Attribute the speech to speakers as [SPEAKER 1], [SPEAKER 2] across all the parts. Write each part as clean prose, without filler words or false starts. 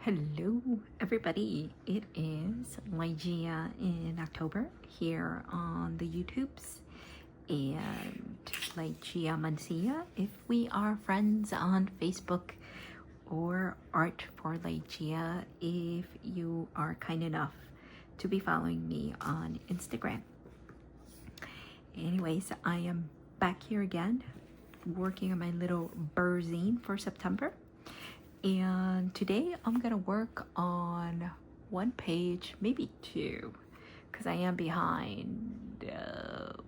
[SPEAKER 1] Hello everybody, it is Lygia in October here on the YouTubes and Lygia Mancia if we are friends on Facebook, or Art for Lygia if you are kind enough to be following me on Instagram. Anyways, I am back here again working on my little BER Zine for September. And today I'm gonna work on one page, maybe two, because I am behind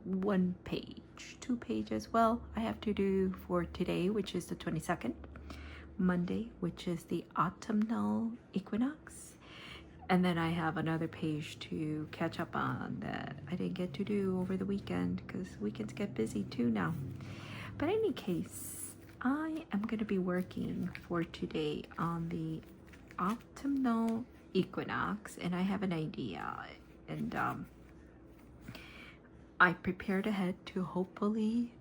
[SPEAKER 1] one page, 2 pages. Well, I have to do for today, which is the 22nd, Monday, which is the Autumnal Equinox. And then I have another page to catch up on that I didn't get to do over the weekend because weekends get busy too now. But in any case, I am going to be working for today on the Autumnal Equinox, and I have an idea, and I prepared ahead to hopefully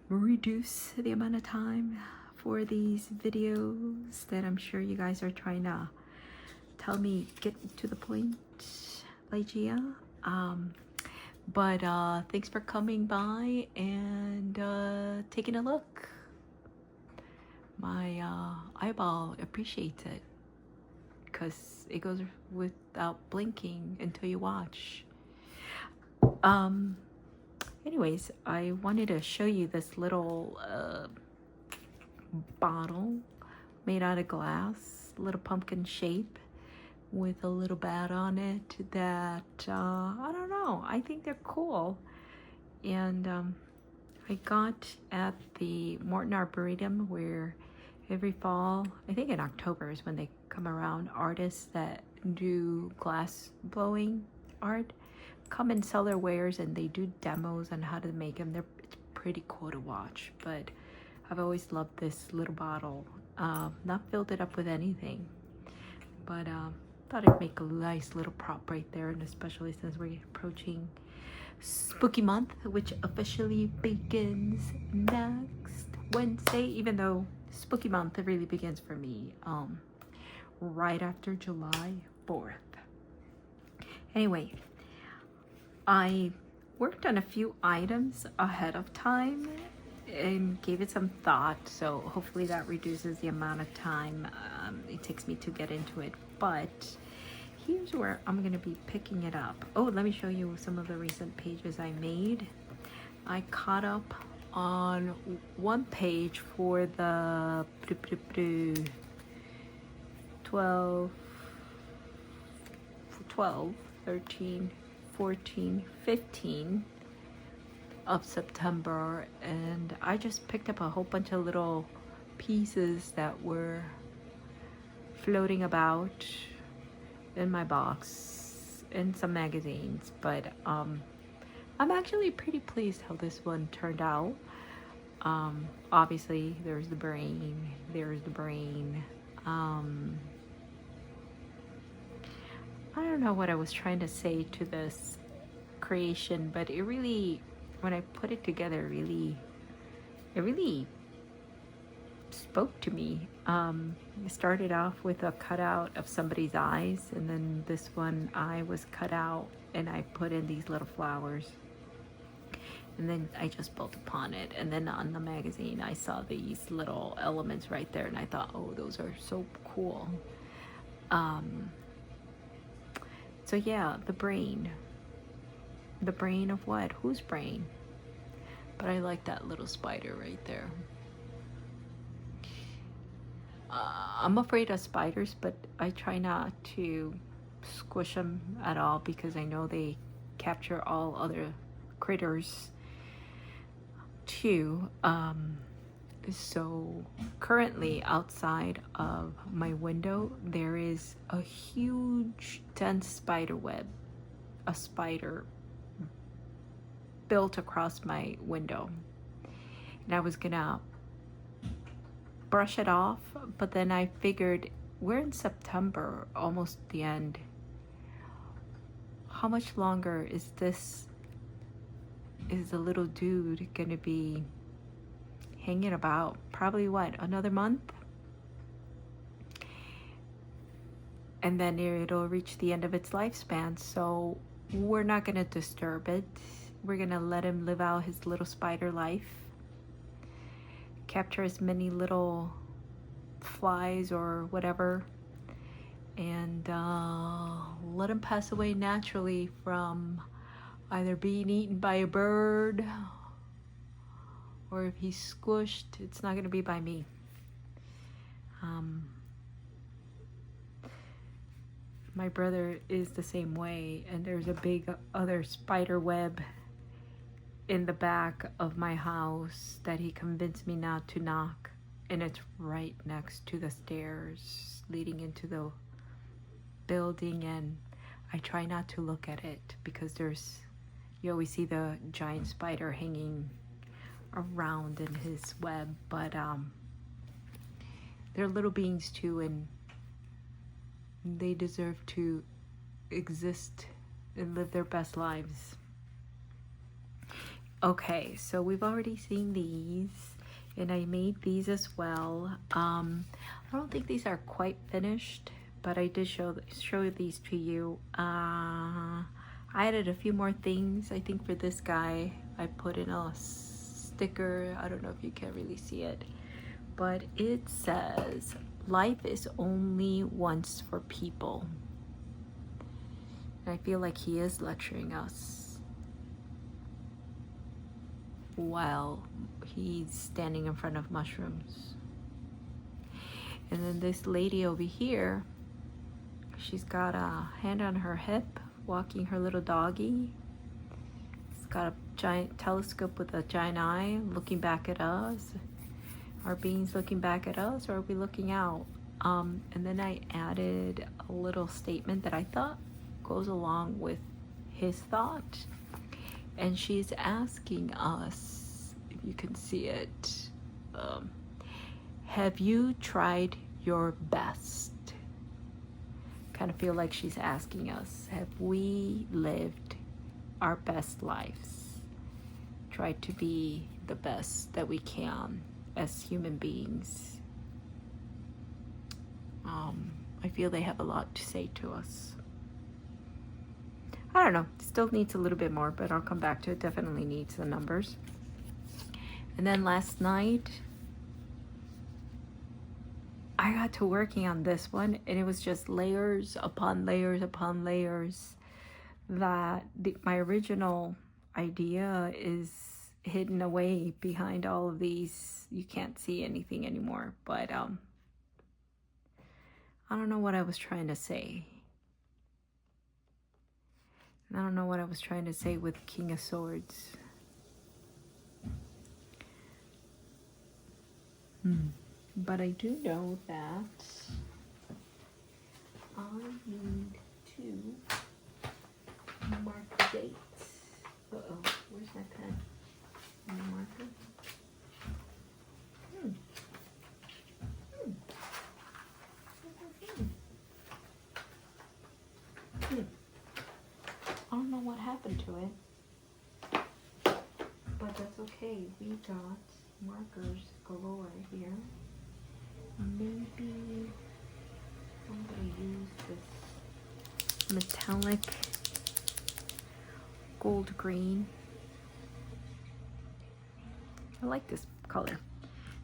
[SPEAKER 1] reduce the amount of time for these videos that I'm sure you guys are trying to tell me get to the point, Lygia. But thanks for coming by and taking a look. My eyeball appreciates it because it goes without blinking until you watch. Anyways, I wanted to show you this little bottle made out of glass, little pumpkin shape, with a little bat on it that I don't know, I think they're cool. And I got at the Morton Arboretum, where every fall, I think in October is when they come around, artists that do glass blowing art come and sell their wares, and they do demos on how to make them. It's pretty cool to watch. But I've always loved this little bottle. Not filled it up with anything, but thought I'd make a nice little prop right there, and especially since we're approaching Spooky Month, which officially begins next Wednesday, even though Spooky Month really begins for me right after July 4th. Anyway, I worked on a few items ahead of time and gave it some thought, so hopefully that reduces the amount of time it takes me to get into it. But here's where I'm going to be picking it up. Oh, let me show you some of the recent pages I made. I caught up on one page for the 12, 13, 14, 15 of September, and I just picked up a whole bunch of little pieces that were floating about in my box in some magazines. But I'm actually pretty pleased how this one turned out. Obviously there's the brain, I don't know what I was trying to say to this creation, but it really, when I put it together, it really spoke to me. It started off with a cutout of somebody's eyes, and then this one eye was cut out and I put in these little flowers, and then I just built upon it. And then on the magazine I saw these little elements right there, and I thought, oh, those are so cool. So yeah, the brain of what? Whose brain? But I like that little spider right there. I'm afraid of spiders, but I try not to squish them at all because I know they capture all other critters too. So currently outside of my window there is a huge dense spider web, a spider built across my window, and I was gonna brush it off, but then I figured we're in September, almost the end. How much longer is the little dude gonna be hanging about? Probably what, another month? and then it'll reach the end of its lifespan. So we're not gonna disturb it. We're gonna let him live out his little spider life, capture as many little flies or whatever, and let him pass away naturally from either being eaten by a bird, or if he's squished, it's not going to be by me. My brother is the same way, and there's a big other spider web in the back of my house that he convinced me not to knock, and it's right next to the stairs leading into the building, and I try not to look at it because you always see the giant spider hanging around in his web, but they're little beings too, and they deserve to exist and live their best lives. Okay, so we've already seen these, and I made these as well. I don't think these are quite finished, but I did show these to you. I added a few more things. I think for this guy, I put in a sticker. I don't know if you can really see it, but it says, "Life is only once for people." And I feel like he is lecturing us while he's standing in front of mushrooms. And then this lady over here, she's got a hand on her hip, walking her little doggy. It's got a giant telescope with a giant eye looking back at us. Are beings looking back at us, or are we looking out? And then I added a little statement that I thought goes along with his thought. And she's asking us, if you can see it, have you tried your best? Kind of feel like she's asking us, have we lived our best lives? Tried to be the best that we can as human beings. I feel they have a lot to say to us. I don't know, still needs a little bit more, but I'll come back to it. Definitely needs the numbers. And then last night, I got to working on this one, and it was just layers upon layers upon layers. That my original idea is hidden away behind all of these. You can't see anything anymore, but I don't know what I was trying to say. I don't know what I was trying to say with King of Swords. But I do know that I need to mark the dates. Uh-oh, where's my pen? My marker? I don't know what happened to it, but that's okay. We got markers galore here. Maybe I'm gonna use this metallic gold green. I like this color.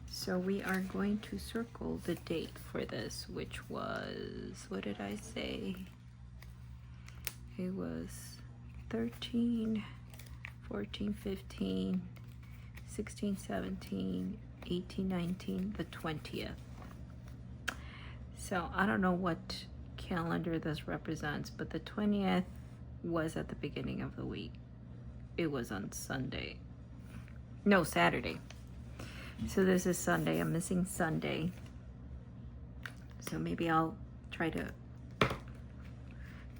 [SPEAKER 1] So we are going to circle the date for this, which was, what did I say? It was 13, 14, 15, 16, 17, 18, 19, the 20th. So I don't know what calendar this represents, but the 20th was at the beginning of the week. It was on Sunday. No, Saturday. So this is Sunday. I'm missing Sunday. So maybe I'll try to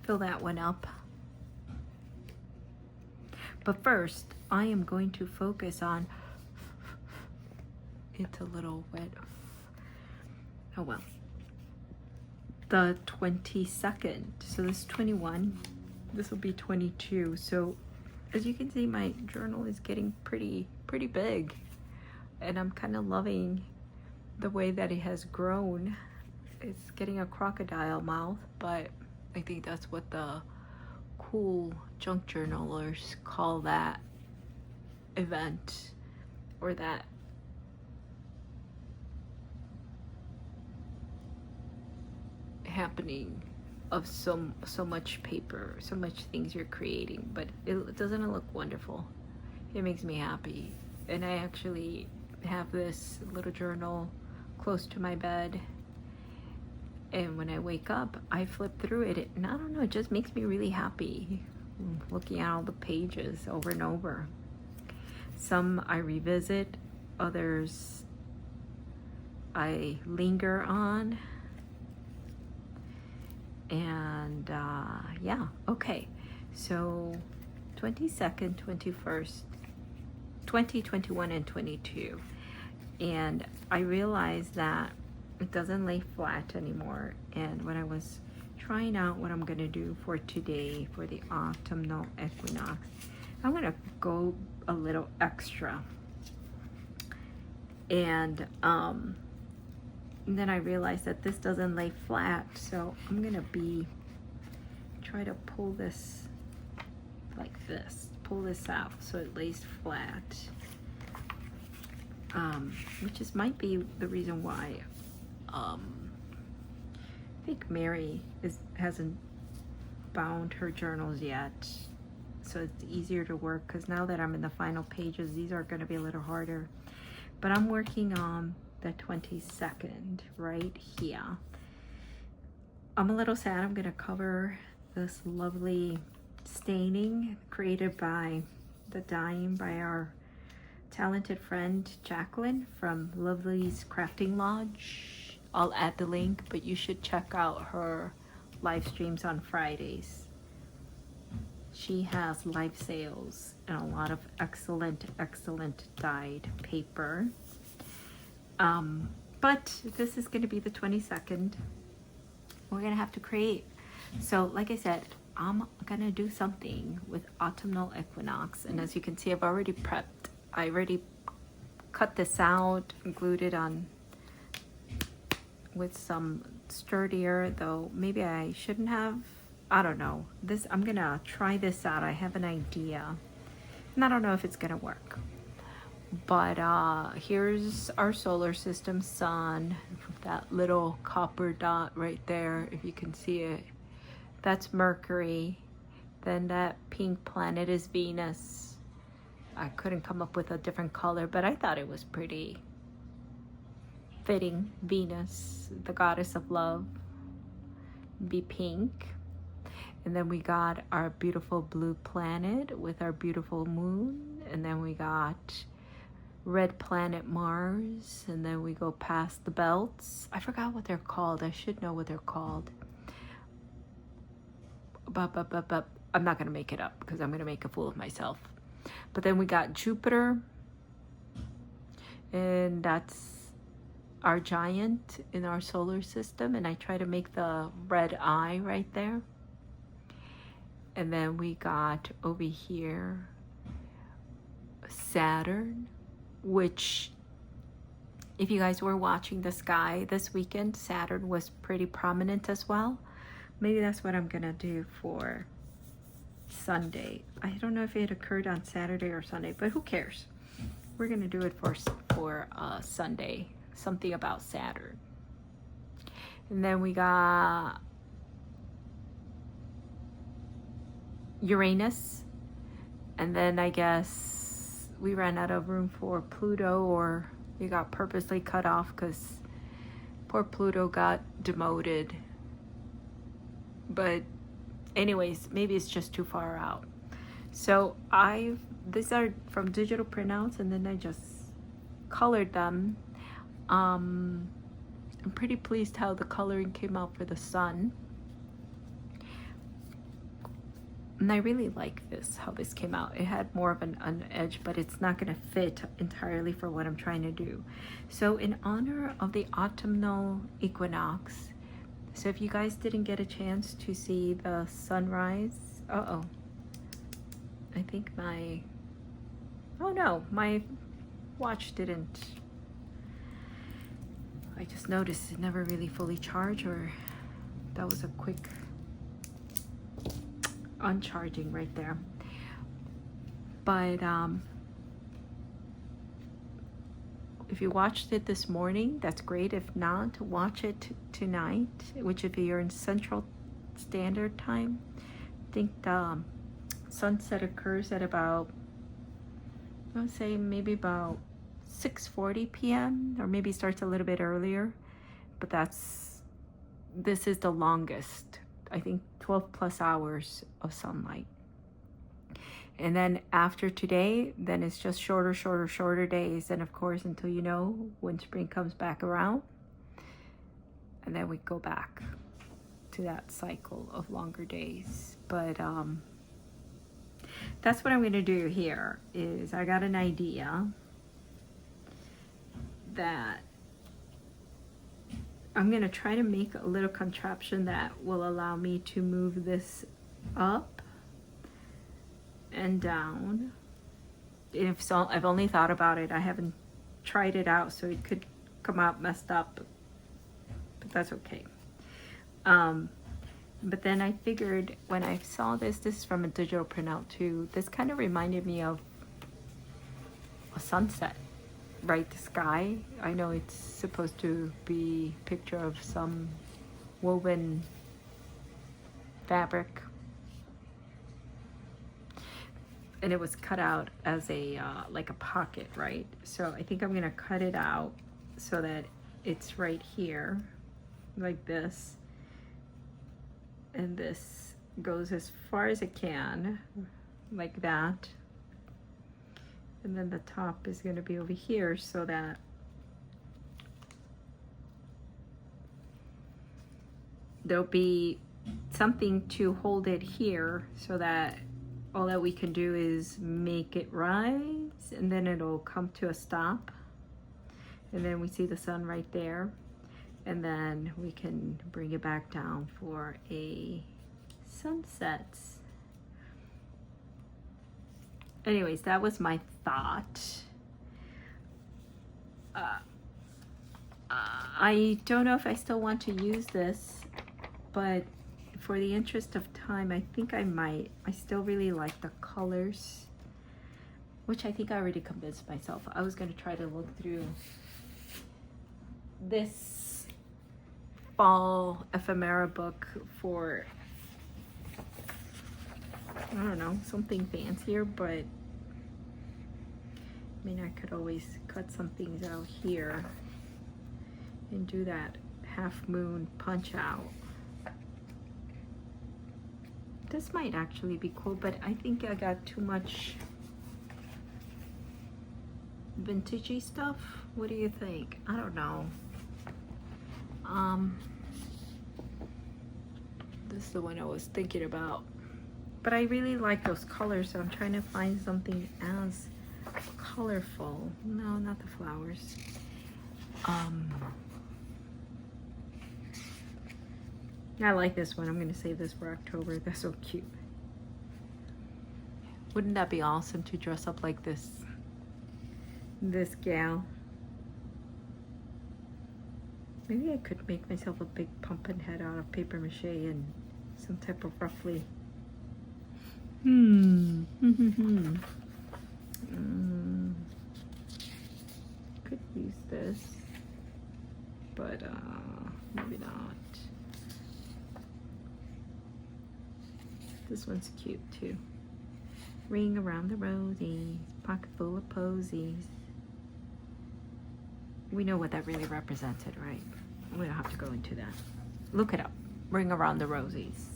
[SPEAKER 1] fill that one up. But first, I am going to focus on, it's a little wet. Oh well. The 22nd. So this is 21. This will be 22. So as you can see, my journal is getting pretty big. And I'm kind of loving the way that it has grown. it's getting a crocodile mouth, but I think that's what the cool junk journalers call that event, or that happening of so much paper, so much things you're creating. But doesn't it look wonderful? It makes me happy. And I actually have this little journal close to my bed, and when I wake up I flip through it, and I don't know, it just makes me really happy looking at all the pages over and over. Some I revisit, others I linger on. And yeah, okay, so 22nd, 21st, 20, 21, and 22. And I realized that it doesn't lay flat anymore. And when I was trying out what I'm gonna do for today for the autumnal equinox, I'm gonna go a little extra. And then I realized that this doesn't lay flat, so I'm gonna try to pull this like this, pull this out so it lays flat, which might be the reason why I think Mary hasn't bound her journals yet, so it's easier to work, because now that I'm in the final pages, these are going to be a little harder. But I'm working on the 22nd right here. I'm a little sad. I'm going to cover this lovely staining created by the dyeing by our talented friend Jacquelyn from Lovely's Crafting Lodge. I'll add the link, but you should check out her live streams on Fridays. She has live sales and a lot of excellent dyed paper. But this is going to be the 22nd. We're going to have to create. So like I said, I'm going to do something with autumnal equinox. And as you can see, I've already prepped. I already cut this out and glued it on with some sturdier, though maybe I shouldn't have. I don't know. I'm going to try this out. I have an idea. And I don't know if it's going to work. But here's our solar system sun, that little copper dot right there, if you can see it. That's Mercury. Then that pink planet is Venus. I couldn't come up with a different color, but I thought it was pretty fitting. Venus, the goddess of love, be pink. And then we got our beautiful blue planet with our beautiful moon. And then we got red planet Mars, and then we go past the belts. I forgot what they're called. I should know what they're called. But I'm not gonna make it up because I'm gonna make a fool of myself. But then we got Jupiter, and that's our giant in our solar system, and I try to make the red eye right there. And then we got over here Saturn, which, if you guys were watching the sky this weekend, Saturn was pretty prominent as well. Maybe that's what I'm gonna do for Sunday. I don't know if it occurred on Saturday or Sunday, but who cares? We're gonna do it for Sunday, something about Saturn. And then we got Uranus, and then I guess we ran out of room for Pluto, or we got purposely cut off because poor Pluto got demoted. But anyways, maybe it's just too far out. So these are from digital printouts, and then I just colored them. I'm pretty pleased how the coloring came out for the sun. And I really like this, how this came out. It had more of an edge, but it's not gonna fit entirely for what I'm trying to do. So in honor of the autumnal equinox, so if you guys didn't get a chance to see the sunrise, I think my watch didn't, I just noticed it never really fully charged, or that was a quick uncharging right there. But if you watched it this morning, that's great. If not, watch it tonight, which if you're in Central Standard Time. I think the sunset occurs at about, I would say maybe about 6:40 p.m. or maybe starts a little bit earlier, but this is the longest, I think 12 plus hours of sunlight. And then after today, then it's just shorter days. And of course, until you know when spring comes back around, and then we go back to that cycle of longer days. But that's what I'm going to do here. Is I got an idea that I'm going to try to make a little contraption that will allow me to move this up and down. If so, I've only thought about it. I haven't tried it out, so it could come out messed up, but that's okay. But then I figured when I saw this is from a digital printout too, this kind of reminded me of a sunset, right? The sky. I know it's supposed to be a picture of some woven fabric, and it was cut out as a like a pocket, right? So I think I'm gonna cut it out so that it's right here like this, and this goes as far as it can like that, and then the top is going to be over here so that there'll be something to hold it here, so that all that we can do is make it rise, and then it'll come to a stop, and then we see the sun right there, and then we can bring it back down for a sunset. Anyways, that was my thought. I don't know if I still want to use this, but for the interest of time, I think I might. I still really like the colors, which I think I already convinced myself. I was going to try to look through this fall ephemera book for, I don't know, something fancier, but I mean, I could always cut some things out here and do that half moon punch out. This might actually be cool, but I think I got too much vintagey stuff. What do you think? I don't know. This is the one I was thinking about, but I really like those colors, so I'm trying to find something as colorful. No, not the flowers. I like this one. I'm going to save this for October. They're so cute. Wouldn't that be awesome to dress up like this gal? Maybe I could make myself a big pumpkin head out of paper mache and some type of ruffly. Could use this, but maybe not. This one's cute too. Ring around the rosies, pocket full of posies. We know what that really represented, right? We don't have to go into that. Look it up. Ring around the rosies.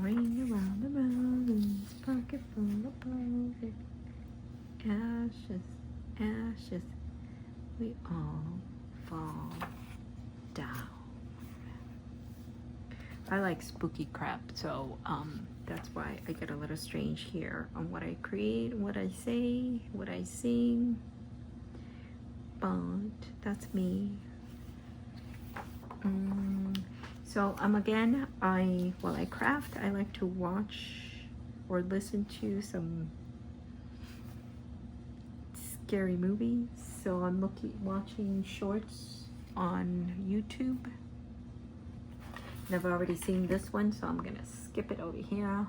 [SPEAKER 1] Ring around the roses, pocket full of posies. Ashes, ashes, we all fall down. I like spooky crap, so that's why I get a little strange here on what I create, what I say, what I sing. But that's me. So again, while I craft, I like to watch or listen to some scary movies, so I'm watching shorts on YouTube. And I've already seen this one, so I'm gonna skip it over here. I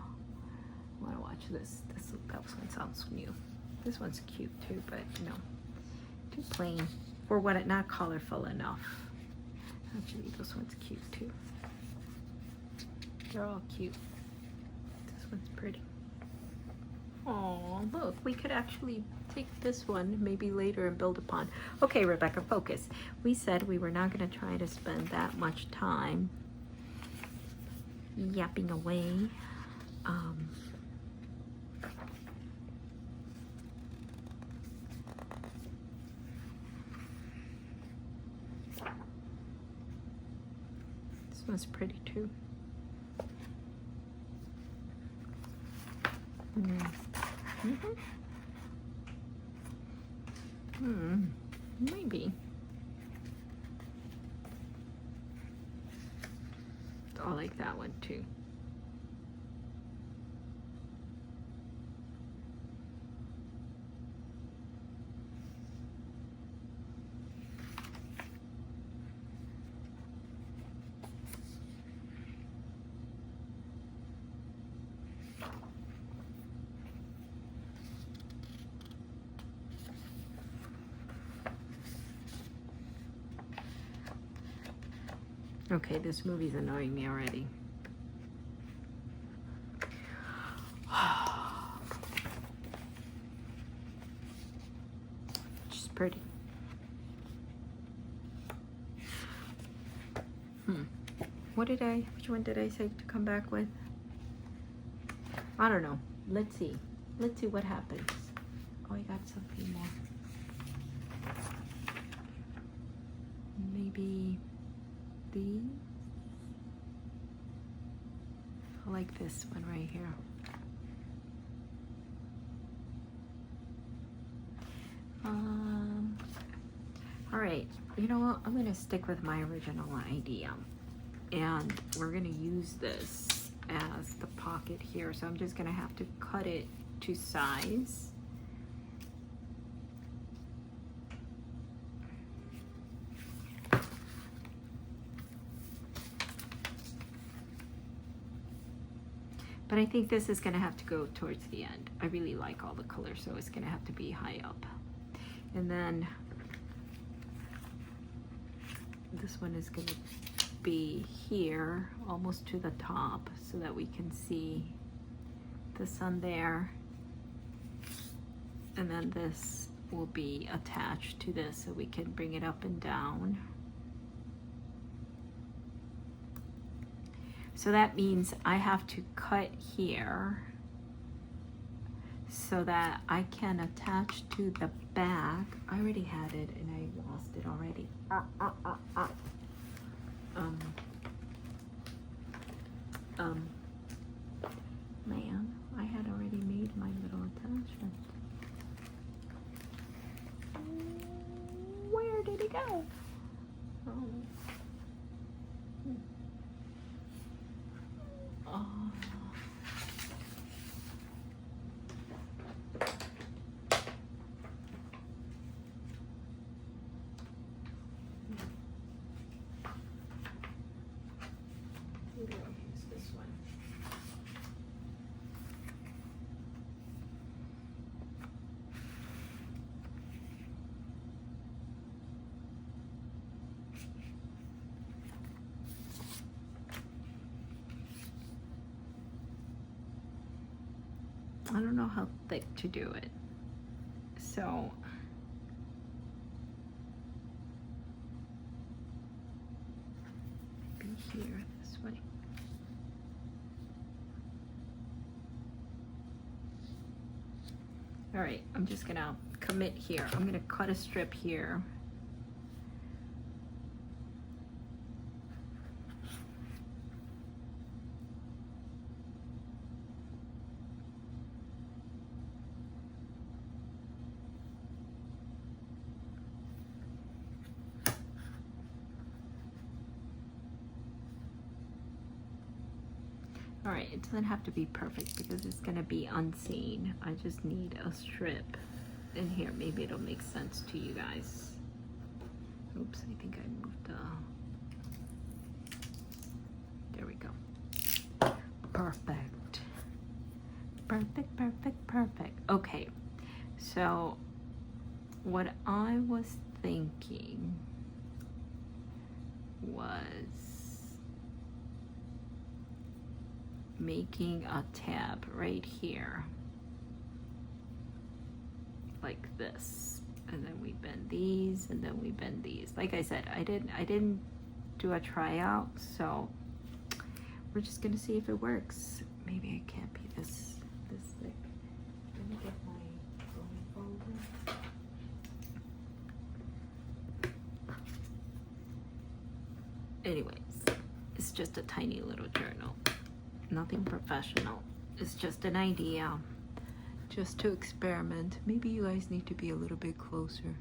[SPEAKER 1] wanna watch this. That one sounds new. This one's cute too, but no, too plain for what it, not colorful enough. Actually, this one's cute too. They're all cute. This one's pretty. Oh, look, we could actually take this one maybe later and build upon. Okay, Rebecca, focus. We said we were not going to try to spend that much time yapping away. This one's pretty too. Maybe. I like that one too. Okay, this movie's annoying me already. She's pretty. Which one did I say to come back with? I don't know. Let's see. Let's see what happens. Oh, I got something more. Maybe these? I like this one right here. All right, you know what? I'm gonna stick with my original idea, and we're gonna use this as the pocket here. So I'm just gonna have to cut it to size. But I think this is gonna have to go towards the end. I really like all the colors, so it's gonna have to be high up. And then this one is gonna be here, almost to the top, so that we can see the sun there. And then this will be attached to this, so we can bring it up and down. So that means I have to cut here so that I can attach to the back. I already had it and I lost it already. Man, I had already made my little attachment. Where did it go? Oh. I don't know how thick to do it, so maybe here this way. All right, I'm just gonna commit here. I'm gonna cut a strip here. All right, it doesn't have to be perfect because it's gonna be unseen. I just need a strip in here. Maybe it'll make sense to you guys. Oops, I think I moved, there we go. Perfect. Perfect, perfect, perfect. Okay, so what I was thinking was making a tab right here like this, and then we bend these, and then we bend these. Like I said, I didn't do a tryout, so we're just gonna see if it works. Maybe it can't be this thick. Let me get my drawing folder. Anyways, it's just a tiny little journal, nothing professional. It's just an idea, just to experiment. Maybe you guys need to be a little bit closer.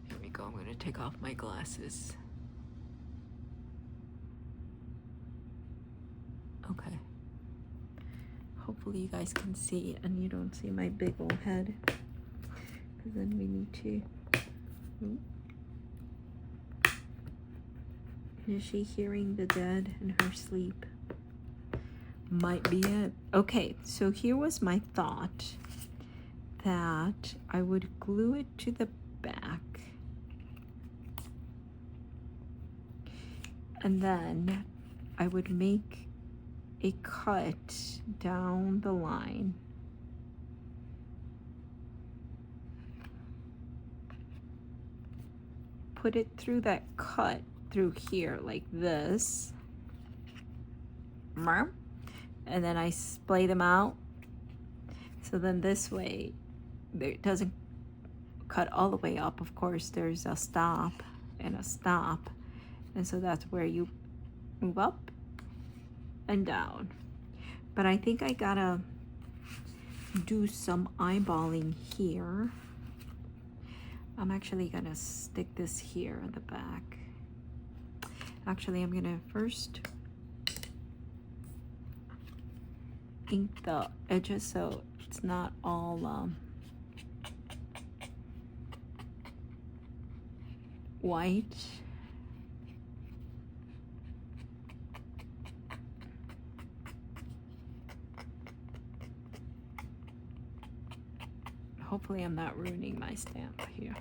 [SPEAKER 1] Here we go. I'm gonna take off my glasses. Okay. Hopefully you guys can see and you don't see my big old head, because then we need to. Is she hearing the dead in her sleep? Might be it. Okay, so here was my thought, that I would glue it to the back, and then I would make a cut down the line, put it through that cut through here like this, and then I splay them out, so then this way it doesn't cut all the way up. Of course, there's a stop and a stop, and so that's where you move up and down. But I think I gotta do some eyeballing here. I'm actually gonna stick this here in the back. Actually, I'm gonna first ink the edges so it's not all white. Hopefully I'm not ruining my stamp here.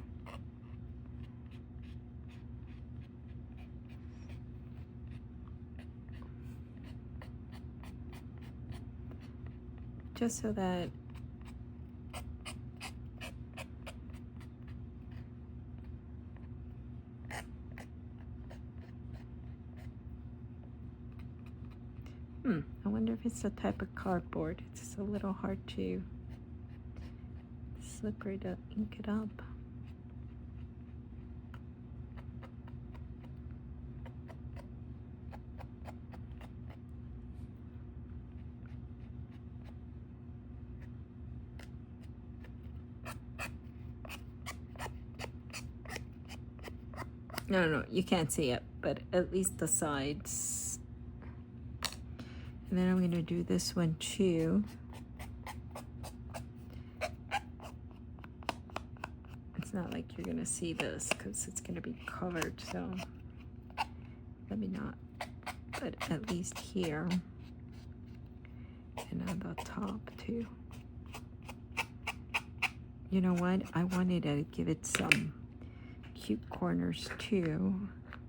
[SPEAKER 1] Just so that I wonder if it's a type of cardboard. It's a little hard to, slippery to ink it up. No, you can't see it, but at least the sides. And then I'm going to do this one too. It's not like you're going to see this because it's going to be covered, so let me not. But at least here and on the top too. You know what? I wanted to give it some cute corners too,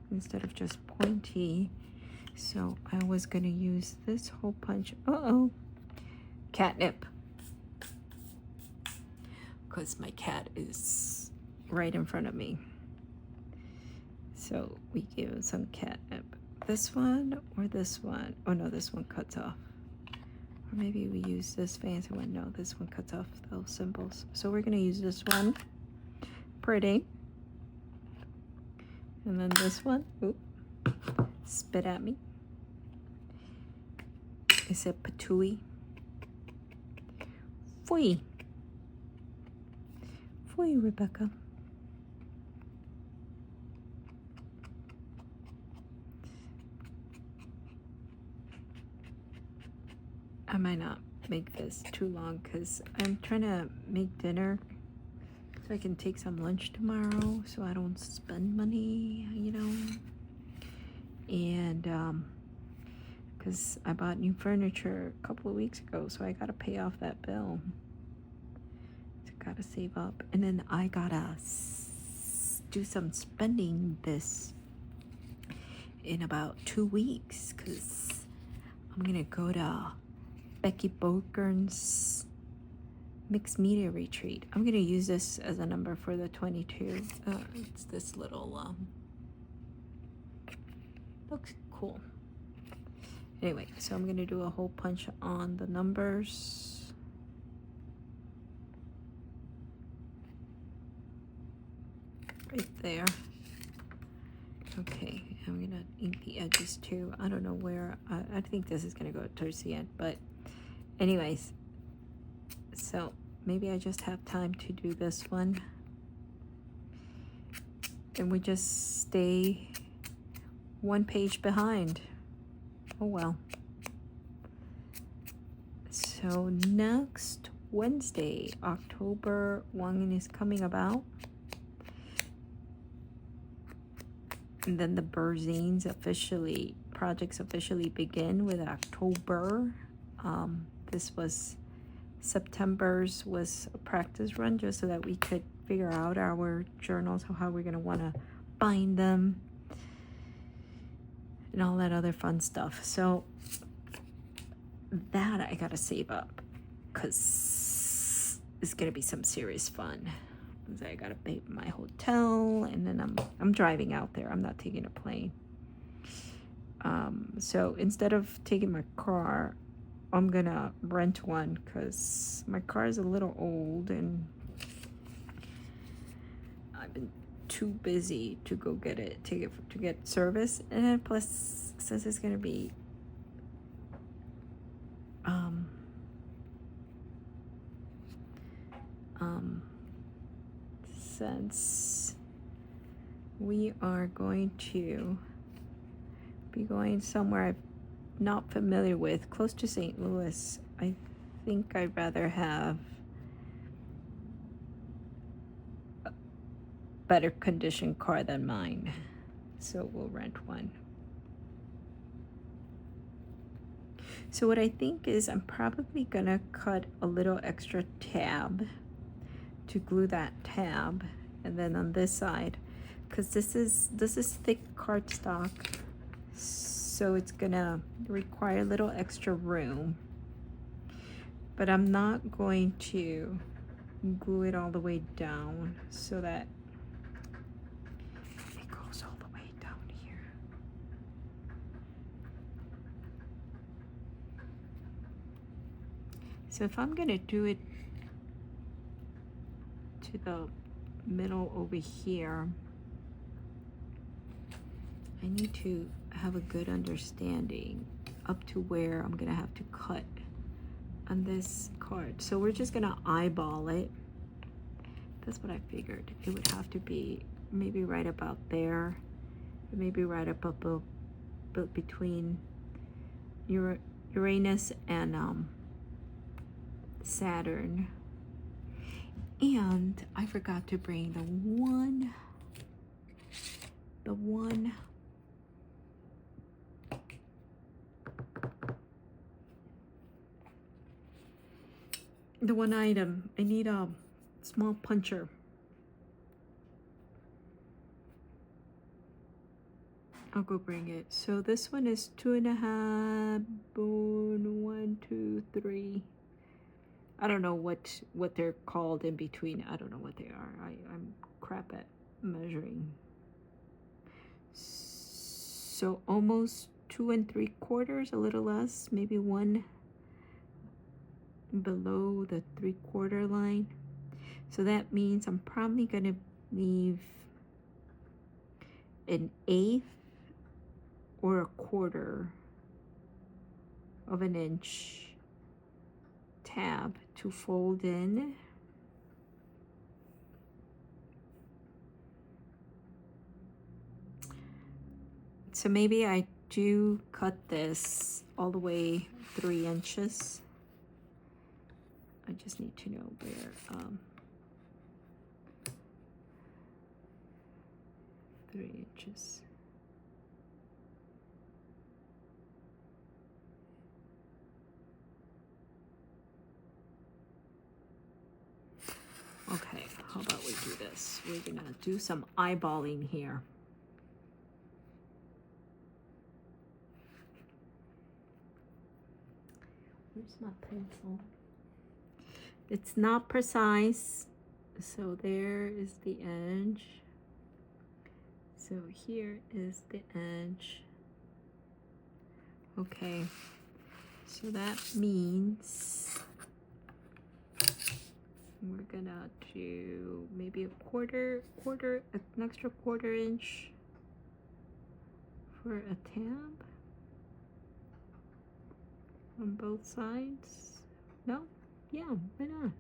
[SPEAKER 1] instead of just pointy. So I was gonna use this hole punch. Catnip, because my cat is right in front of me. So we give him some catnip. This one or this one? Oh no, this one cuts off. Or maybe we use this fancy one. No, this one cuts off those symbols. So we're gonna use this one. Pretty. And then this one, spit at me. Is it patooey? Fui. Fui, Rebecca. I might not make this too long because I'm trying to make dinner so I can take some lunch tomorrow so I don't spend money, you know. And because I bought new furniture a couple of weeks ago, so I gotta pay off that bill. So I gotta save up, and then I gotta do some spending this in about 2 weeks because I'm gonna go to Becky Bokern's mixed media retreat. I'm gonna use this as a number for the 22. It's this little looks cool. Anyway, so I'm gonna do a hole punch on the numbers. Right there. Okay, I'm gonna ink the edges too. I don't know where, I think this is gonna go towards the end, but anyways, so maybe I just have time to do this one. And we just stay one page behind. Oh well. So next Wednesday, October 1 is coming about. And then the BER Zines projects officially begin with October. This was SeptemBER's was a practice run just so that we could figure out our journals, how we're gonna wanna bind them and all that other fun stuff. So that I gotta save up because it's gonna be some serious fun. I gotta pay my hotel, and then I'm driving out there. I'm not taking a plane. So instead of taking my car, I'm gonna rent one because my car is a little old and I've been too busy to go get it, to get service. And then plus, since it's gonna be since we are going to be going somewhere I'm not familiar with, close to St. Louis, I think I'd rather have a better conditioned car than mine. So we'll rent one. So what I think is I'm probably gonna cut a little extra tab to glue that tab, and then on this side, because this is thick cardstock, so it's gonna require a little extra room, but I'm not going to glue it all the way down so that it goes all the way down here. So if I'm gonna do it to the middle over here, I need to have a good understanding up to where I'm gonna have to cut on this card. So we're just gonna eyeball it. That's what I figured. It would have to be maybe right about there, maybe right up between Uranus and Saturn. And I forgot to bring the one item. I need a small puncher. I'll go bring it. So this one is 2.5, 1, 2, 3. I don't know what they're called in between. I don't know what they are. I'm crap at measuring. So almost 2 3/4, a little less, maybe 1 below the 3/4 line. So that means I'm probably gonna leave an 1/8 or 1/4 of an inch tab to fold in. So maybe I do cut this all the way 3 inches. I just need to know where 3 inches. Okay, how about we do this? We're gonna do some eyeballing here. Where's my pencil? It's not precise, so there is the edge. So here is the edge. Okay, so that means we're gonna do maybe an extra quarter inch for a tab on both sides. No? Yeah, why not?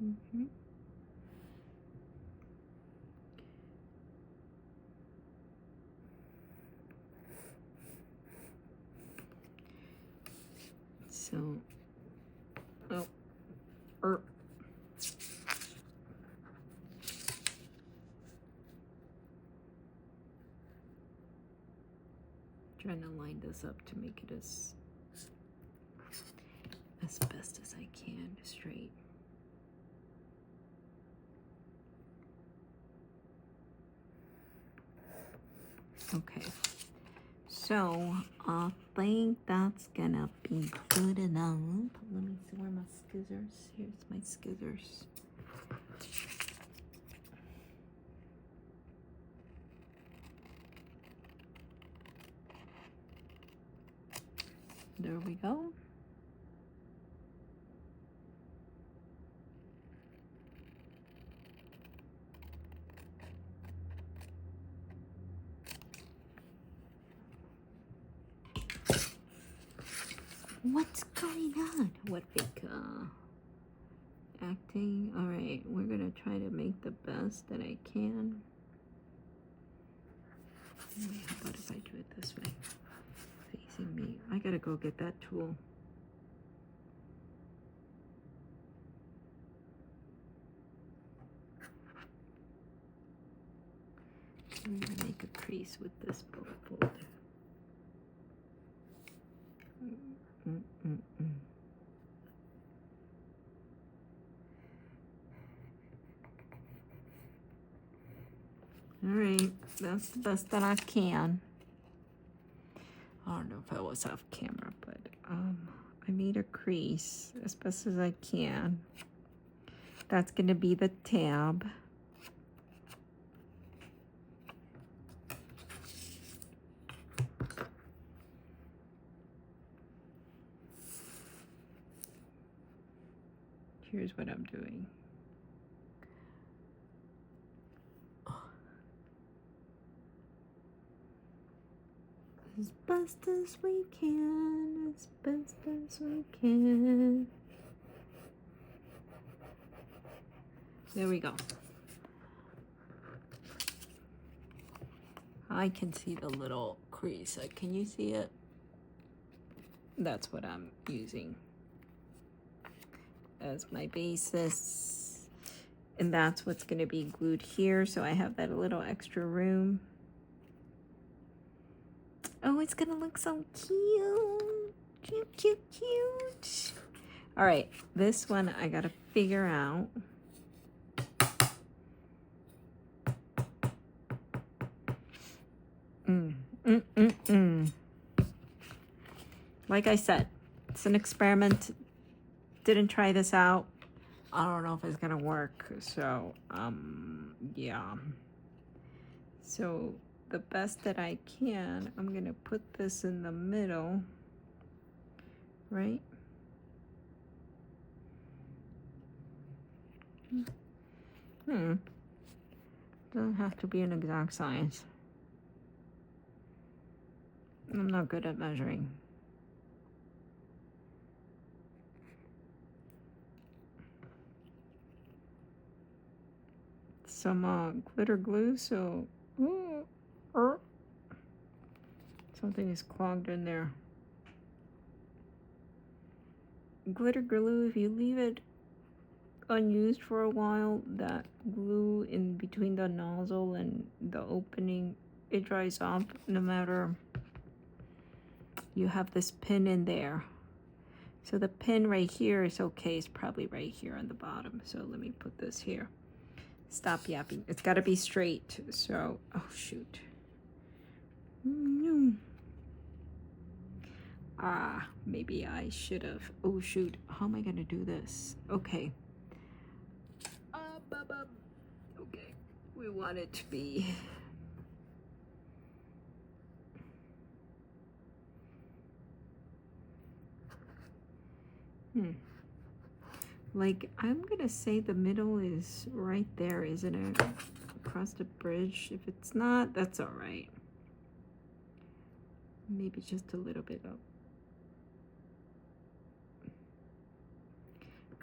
[SPEAKER 1] Mm-hmm. So, trying to line this up to make it as best as I can, straight. Okay, so I think that's gonna be good enough. Let me see where my scissors. Here's my scissors. There we go. What's going on? What big acting? All right, we're gonna try to make the best that I can. How about if I do it this way, facing me? I gotta go get that tool. I'm gonna make a crease with this book folder. All right, that's the best that I can. I don't know if I was off camera, but I made a crease as best as I can. That's gonna be the tab. Here's what I'm doing. As best as we can, as best as we can. There we go. I can see the little crease. Can you see it? That's what I'm using as my basis. And that's what's going to be glued here. So I have that little extra room. Oh, it's going to look so cute. Cute, cute, cute. All right, this one I got to figure out. Like I said, it's an experiment. Didn't try this out. I don't know if it's gonna work. So, yeah. So the best that I can, I'm gonna put this in the middle, right? Doesn't have to be an exact science. I'm not good at measuring. Some glitter glue, so something is clogged in there. Glitter glue, if you leave it unused for a while, that glue in between the nozzle and the opening, it dries off no matter. You have this pin in there. So the pin right here is okay. It's probably right here on the bottom. So let me put this here. Stop yapping. It's got to be straight. So, oh shoot. Maybe I should have. Oh shoot. How am I going to do this? Okay. Okay. We want it to be. Like, I'm gonna say the middle is right there, isn't it? Across the bridge. If it's not, that's all right. Maybe just a little bit up.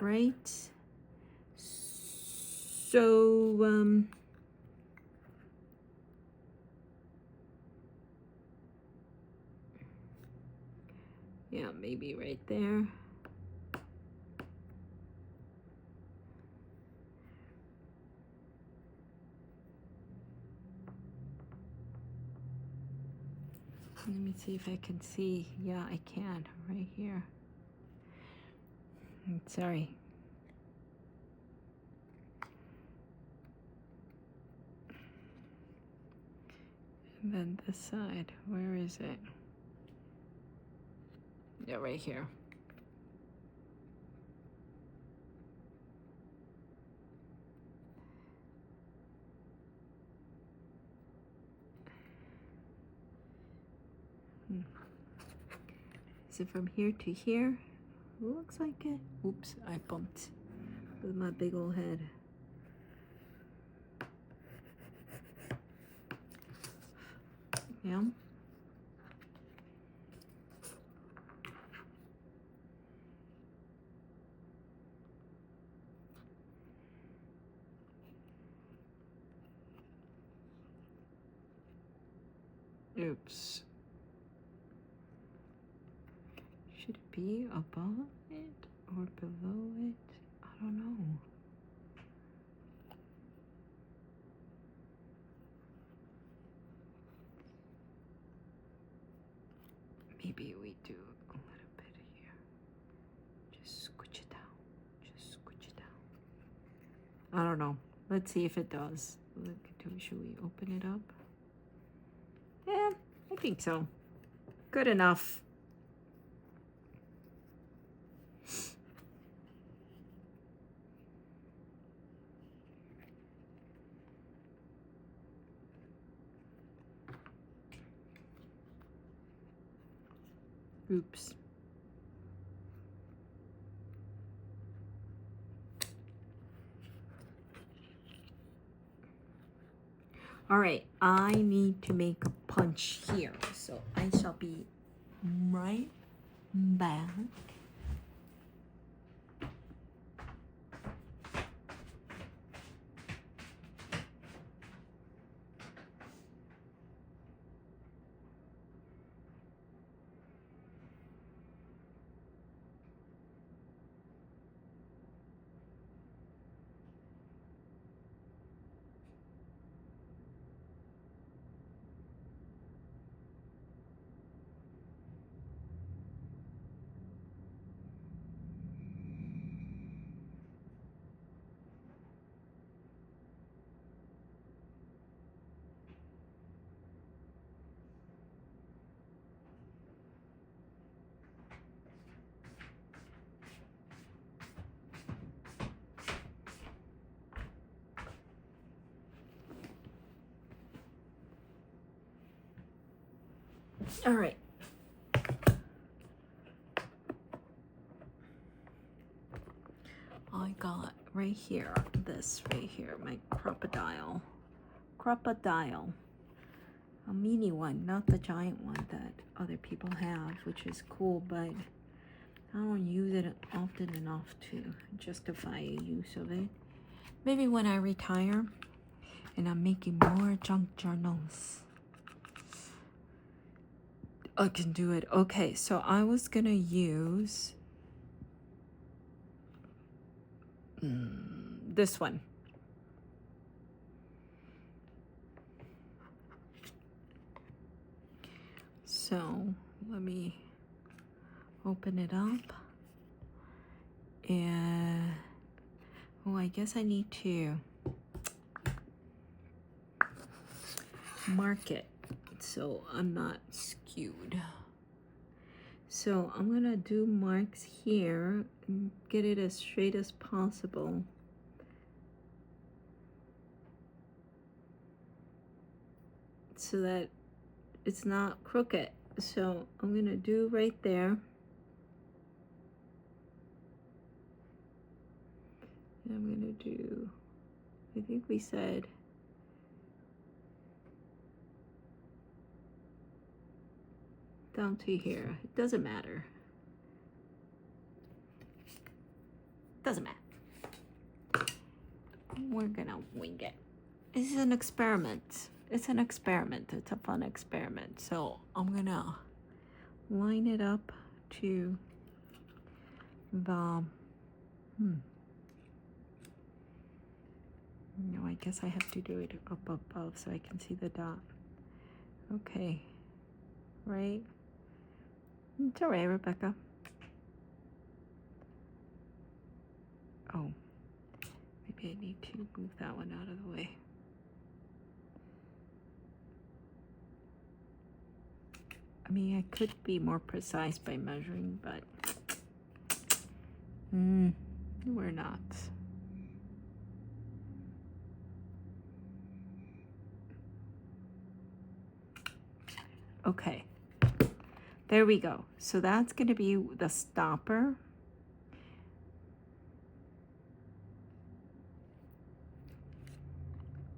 [SPEAKER 1] Right? So, yeah, maybe right there. Let me see if I can see. Yeah, I can. Right here. Sorry. And then this side. Where is it? Yeah, right here. Is it from here to here? Looks like it. Oops, I bumped with my big old head. Yeah. Oops. Should it be above it or below it? I don't know. Maybe we do a little bit here. Just scooch it down. Just scooch it down. I don't know. Let's see if it does. Should we open it up? Yeah, I think so. Good enough. Oops. All right, I need to make a punch here, so I shall be right back. All right. I got right here, this right here, my crocodile. A mini one, not the giant one that other people have, which is cool, but I don't use it often enough to justify a use of it. Maybe when I retire and I'm making more junk journals, I can do it. Okay, so I was gonna use this one. So let me open it up. And oh, I guess I need to mark it so I'm not skewed. So I'm gonna do marks here and get it as straight as possible. So that it's not crooked. So I'm gonna do right there. And I'm gonna do, I think we said down to here. It doesn't matter. Doesn't matter. We're gonna wing it. This is an experiment. It's an experiment. It's a fun experiment. So I'm gonna line it up to the no, I guess I have to do it up above so I can see the dot. Okay. Right? It's all right, Rebecca. Oh, maybe I need to move that one out of the way. I mean, I could be more precise by measuring, but we're not. Okay, there we go. So that's going to be the stopper.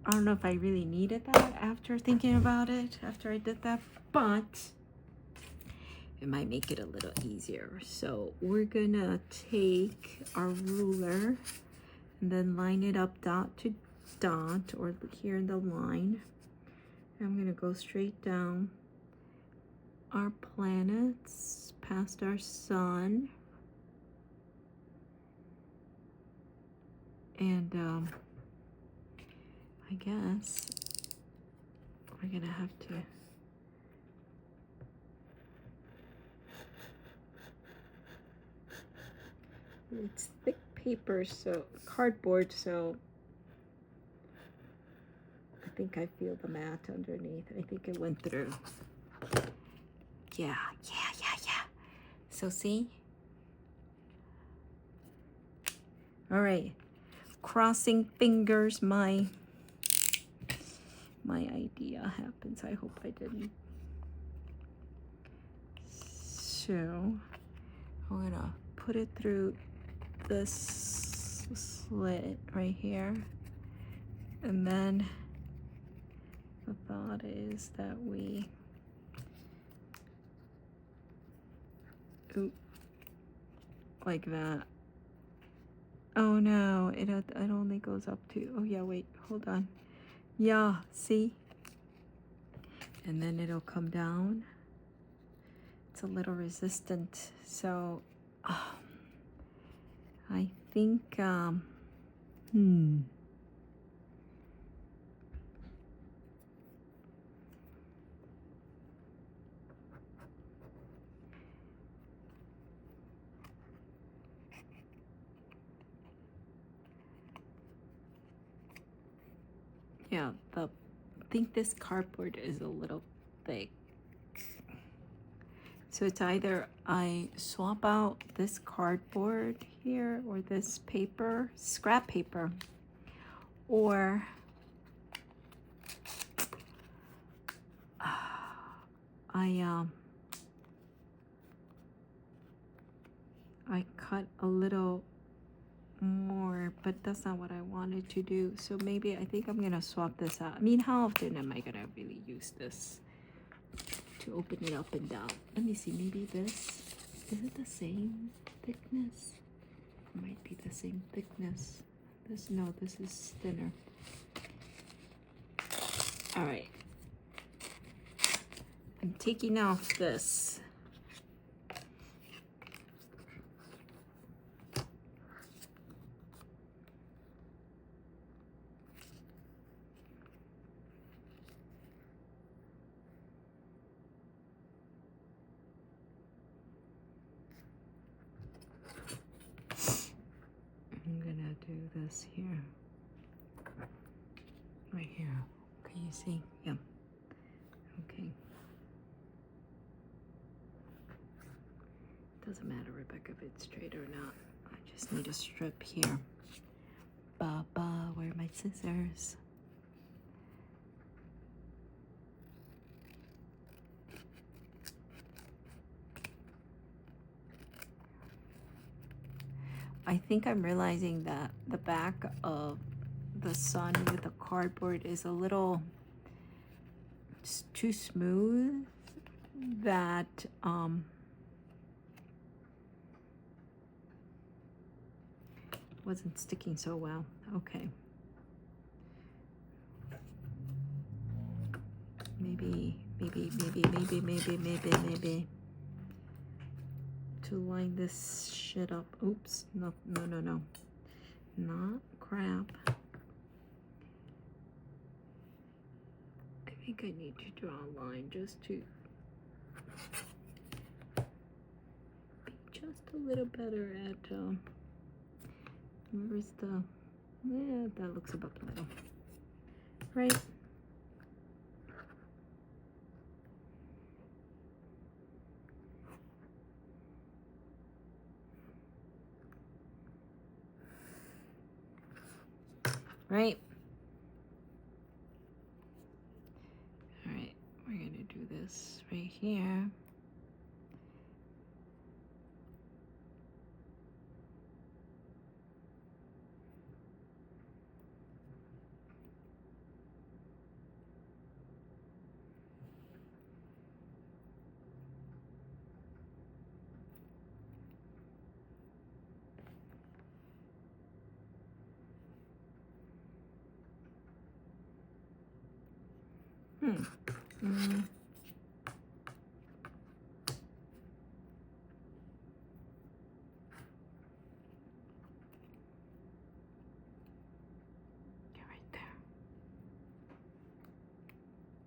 [SPEAKER 1] I don't know if I really needed that after thinking about it, after I did that, but it might make it a little easier. So we're gonna take our ruler and then line it up dot to dot, or here in the line. I'm gonna go straight down our planets past our sun, and I guess we're gonna have to it's thick paper, so cardboard, so I think I feel the mat underneath. I think it went through. Yeah. So see? All right. Crossing fingers my idea happens. I hope I didn't. So I'm gonna put it through this slit right here, and then the thought is that we like that. Oh no, it only goes up to, oh yeah, wait, hold on. Yeah, see? And then it'll come down. It's a little resistant, so I think, yeah, I think this cardboard is a little thick. So it's either I swap out this cardboard here or this paper, scrap paper, or I I cut a little more, but that's not what I wanted to do. So maybe I think I'm gonna swap this out. I mean, how often am I gonna really use this to open it up and down? Let me see, maybe this, is it the same thickness? Might be the same thickness. This, no, this is thinner. All right, I'm taking off this. I'm gonna do this here, right here. Can you see? Yeah. Okay. Doesn't matter, Rebecca, if it's straight or not. I just need a strip here. Baba, where are my scissors? I think I'm realizing that the back of the sun with the cardboard is a little too smooth, that wasn't sticking so well. Okay. Maybe to line this shit up. Oops, no. Not crap. I think I need to draw a line just to be just a little better at, where's the, yeah, that looks about the middle. Right? Right? All right, we're gonna do this right here.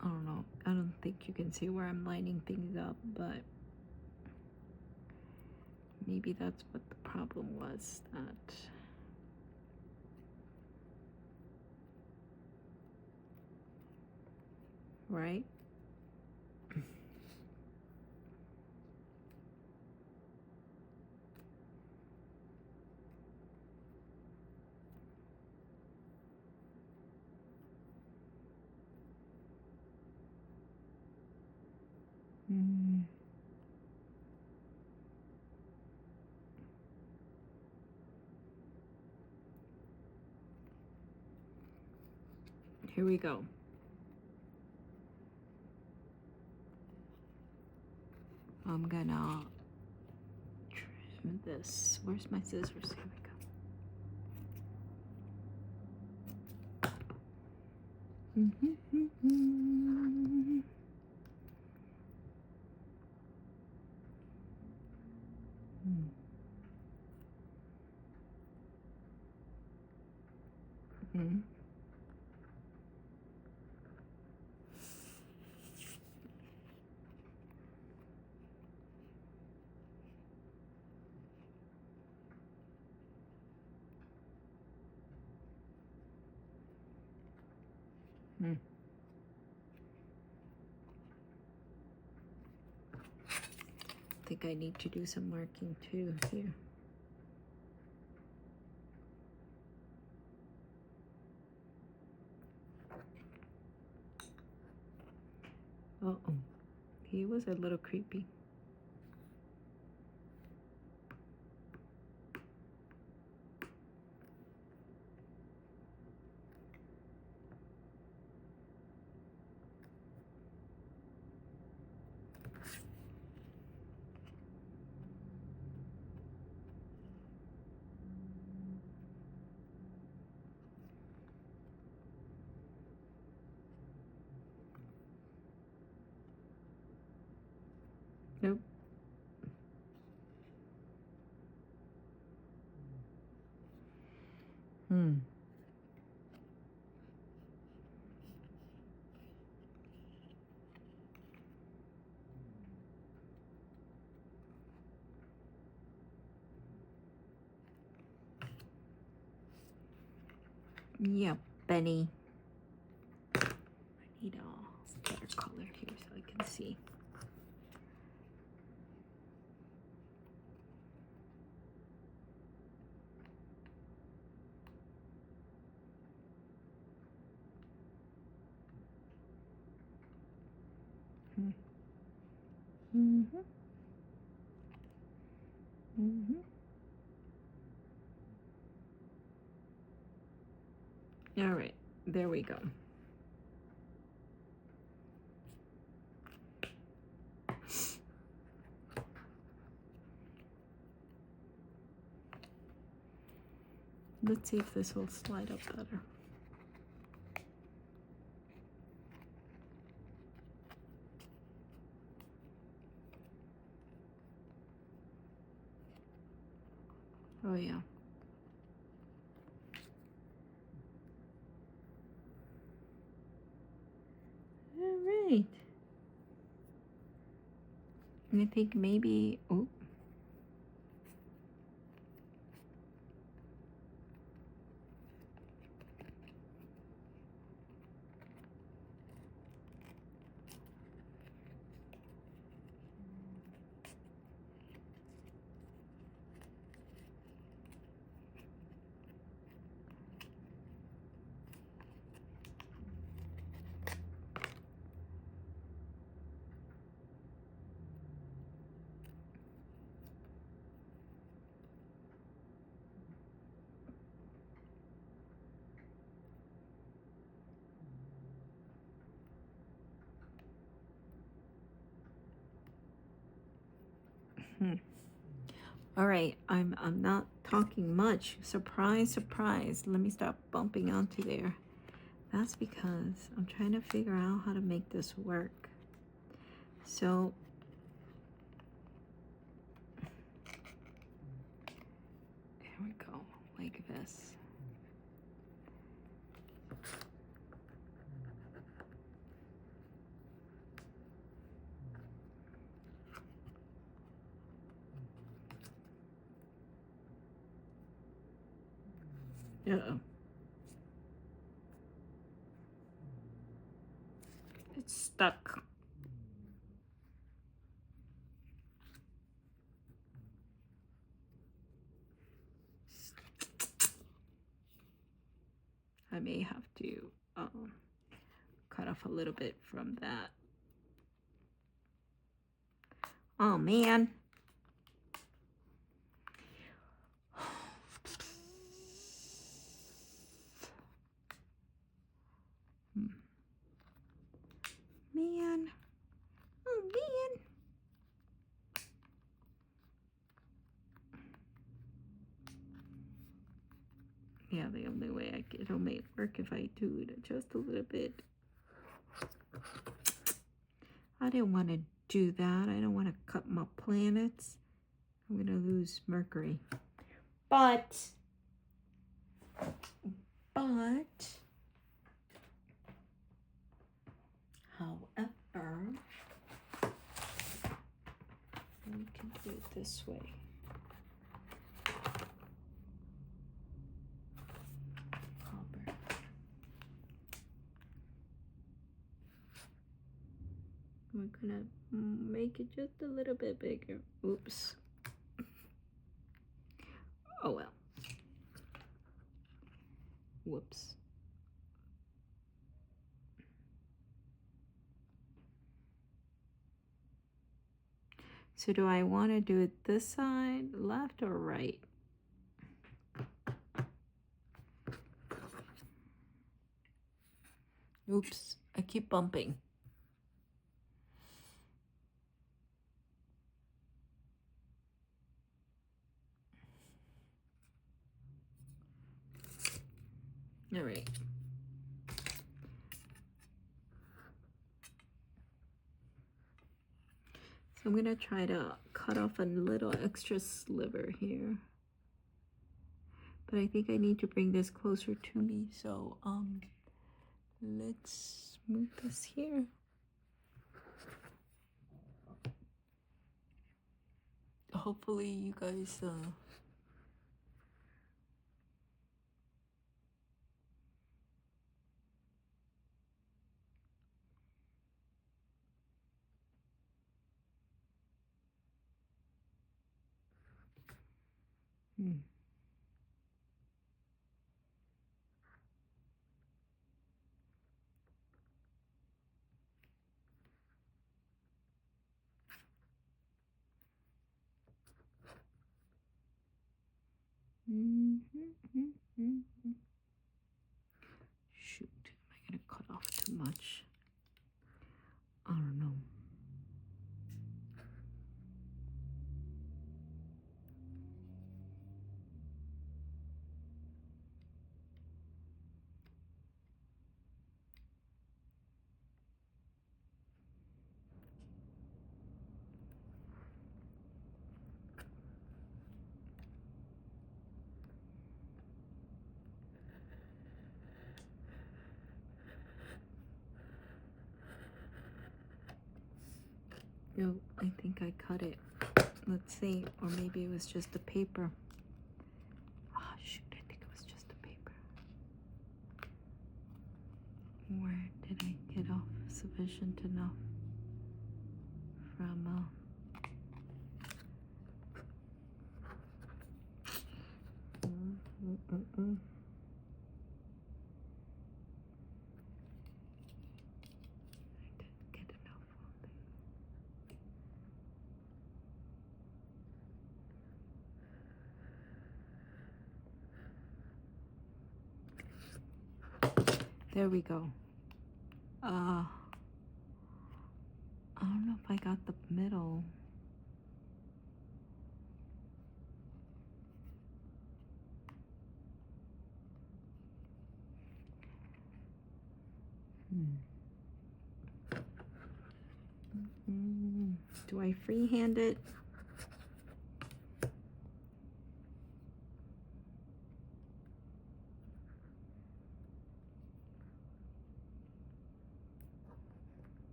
[SPEAKER 1] I don't know. I don't think you can see where I'm lining things up, but maybe that's what the problem was. That right? Here we go. I'm gonna trim this. Where's my scissors? Here we go. I think I need to do some marking too here. Uh-oh. He was a little creepy. Nope. Yeah, Benny. I need a better color here so I can see. All right, there we go. Let's see if this will slide up better. Oh yeah. All right. And I think maybe, oh. All right, I'm not talking much. Surprise, surprise. Let me stop bumping onto there. That's because I'm trying to figure out how to make this work. So there we go, like this. Uh-oh. It's stuck. I may have to cut off a little bit from that. Oh man. Man. Oh man. Yeah, the only way it'll make work if I do it just a little bit. I didn't want to do that. I don't want to cut my planets. I'm going to lose Mercury. But, however, we can do it this way. Copper. We're going to make it just a little bit bigger. Oops. Oh well. Whoops. So do I want to do it this side, left or right? Oops, I keep bumping. All right. So I'm going to try to cut off a little extra sliver here. But I think I need to bring this closer to me. So let's move this here. Hopefully you guys Shoot, am I gonna cut off too much? I don't know. No, I think I cut it. Let's see, or maybe it was just the paper. Ah, shoot, I think it was just the paper. Where did I get off sufficient enough from I didn't get enough on there. There we go. I don't know if I got the middle. Do I freehand it?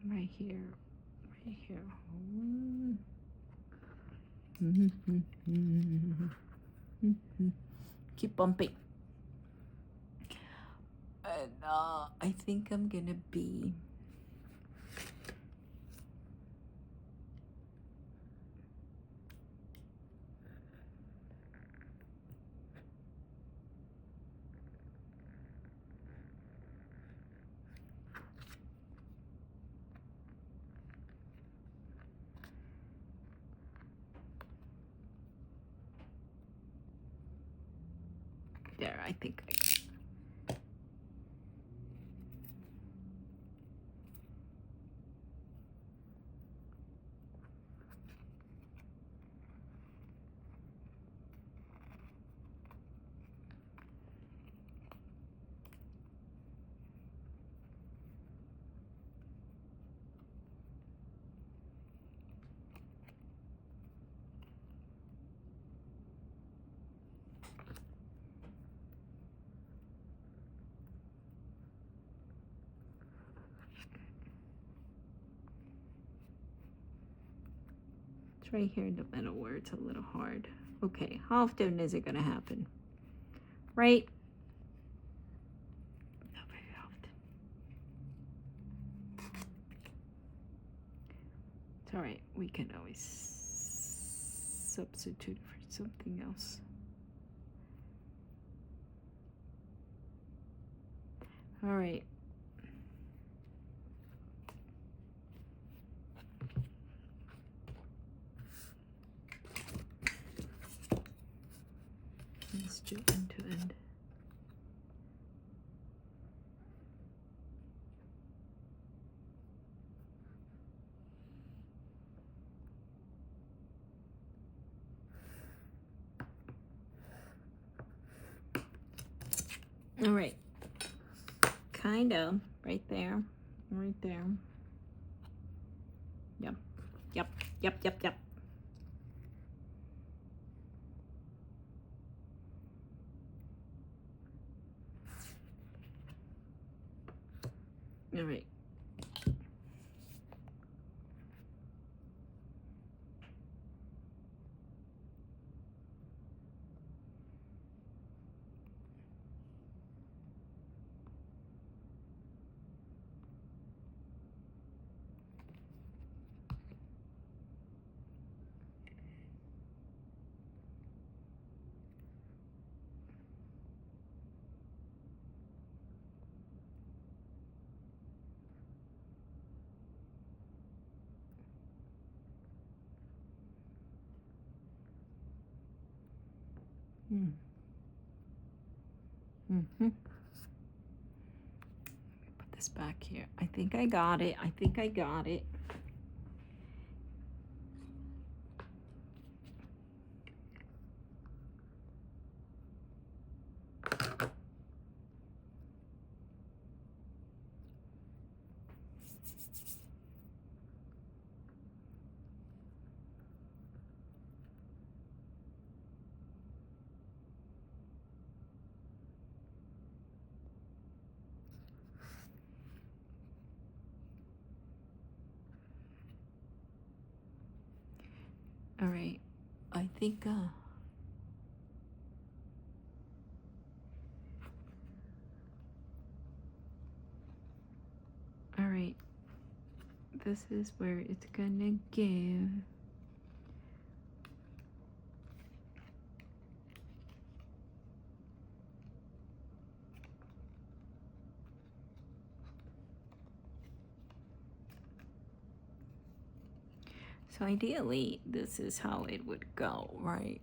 [SPEAKER 1] Right here, right here. Keep bumping. And I think I'm gonna be there. I think It's right here in the middle where it's a little hard. Okay, how often is it gonna happen? Right? Not very often. It's all right, we can always substitute for something else. All right. Let's do end to end. All right. Kind of right there. Right there. Yep. Yep. Yep. Yep. Yep. All right. Put this back here. I think I got it. I think I got it. All right, I think, all right, this is where it's gonna go. So ideally, this is how it would go, right?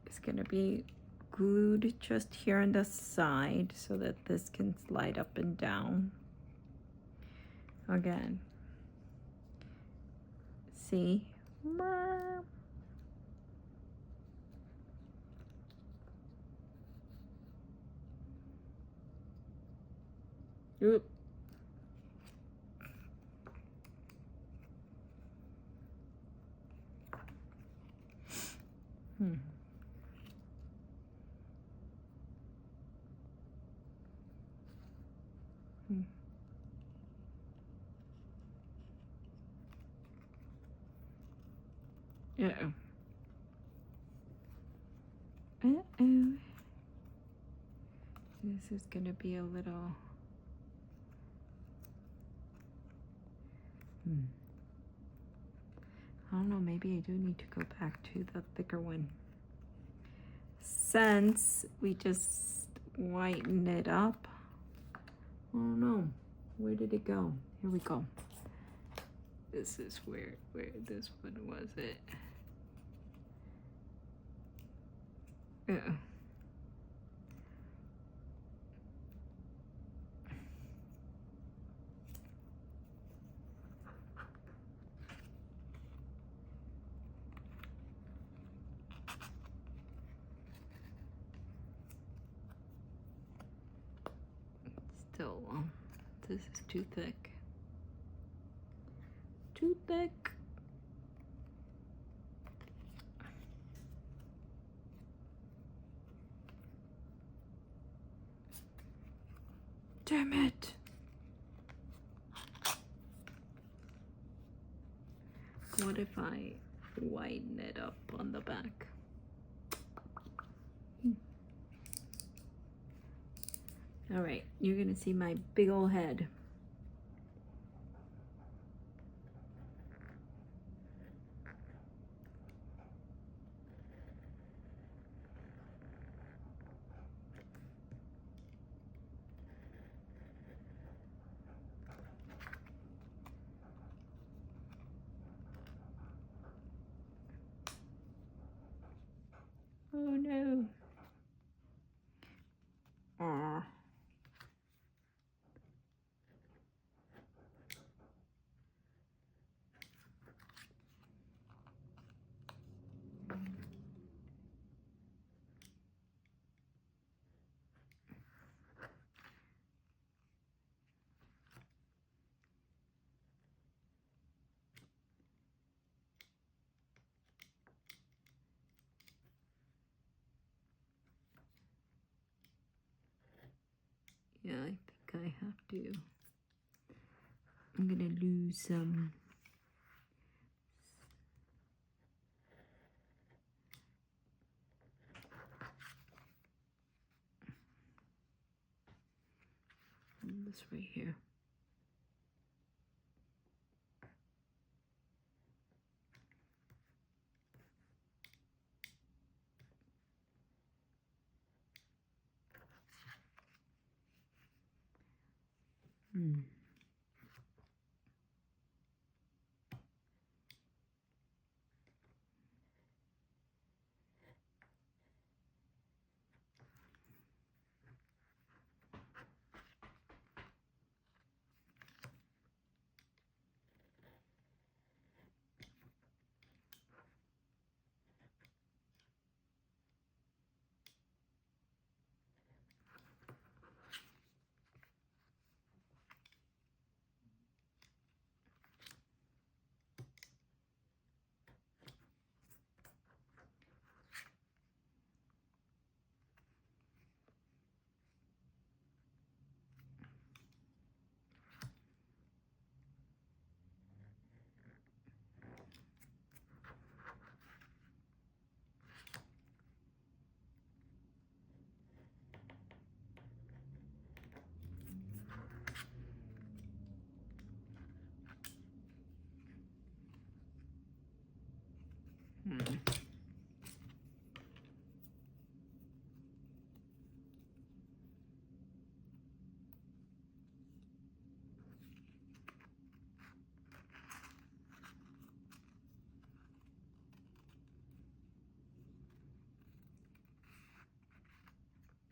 [SPEAKER 1] It's gonna be glued just here on the side so that this can slide up and down. Again, see? Oop. Uh-oh. Uh-oh. This is gonna be a little... I don't know, maybe I do need to go back to the thicker one. Since we just whiten it up. Oh no, where did it go? Here we go. This is where this one was it. Uh-oh. Still, this is too thick. Too thick. Damn it. What if I widen it up on the back. All right, you're gonna see my big old head. Oh no. Ah. Yeah, I think I have to. I'm gonna lose some. This right here.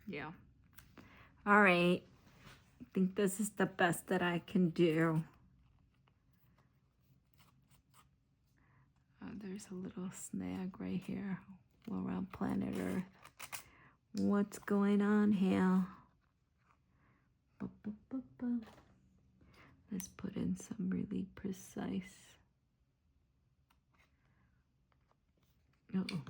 [SPEAKER 1] Yeah. All right. I think this is the best that I can do. There's a little snag right here around planet Earth. What's going on here? Let's put in some really precise. Uh-oh.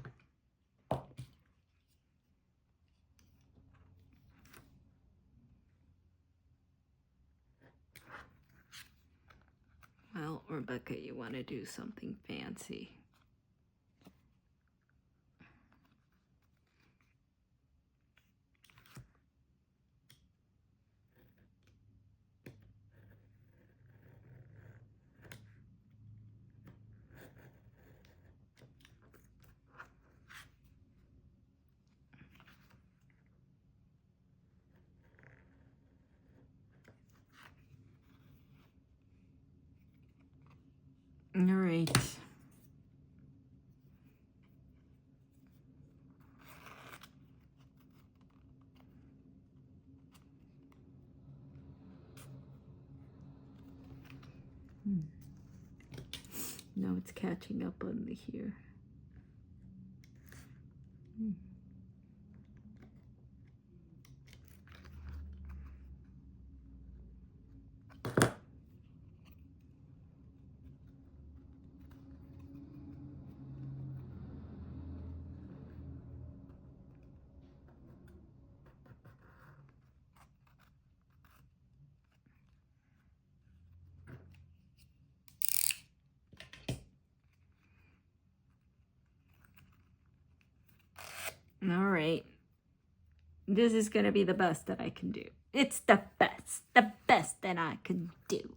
[SPEAKER 1] Well, Rebecca, you want to do something fancy. All right. Now it's catching up on the here. All right. This is going to be the best that I can do. It's the best that I can do.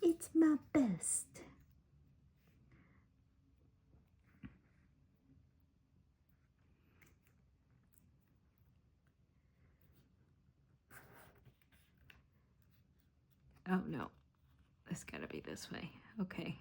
[SPEAKER 1] It's my best. Oh no, it's gotta be this way. Okay.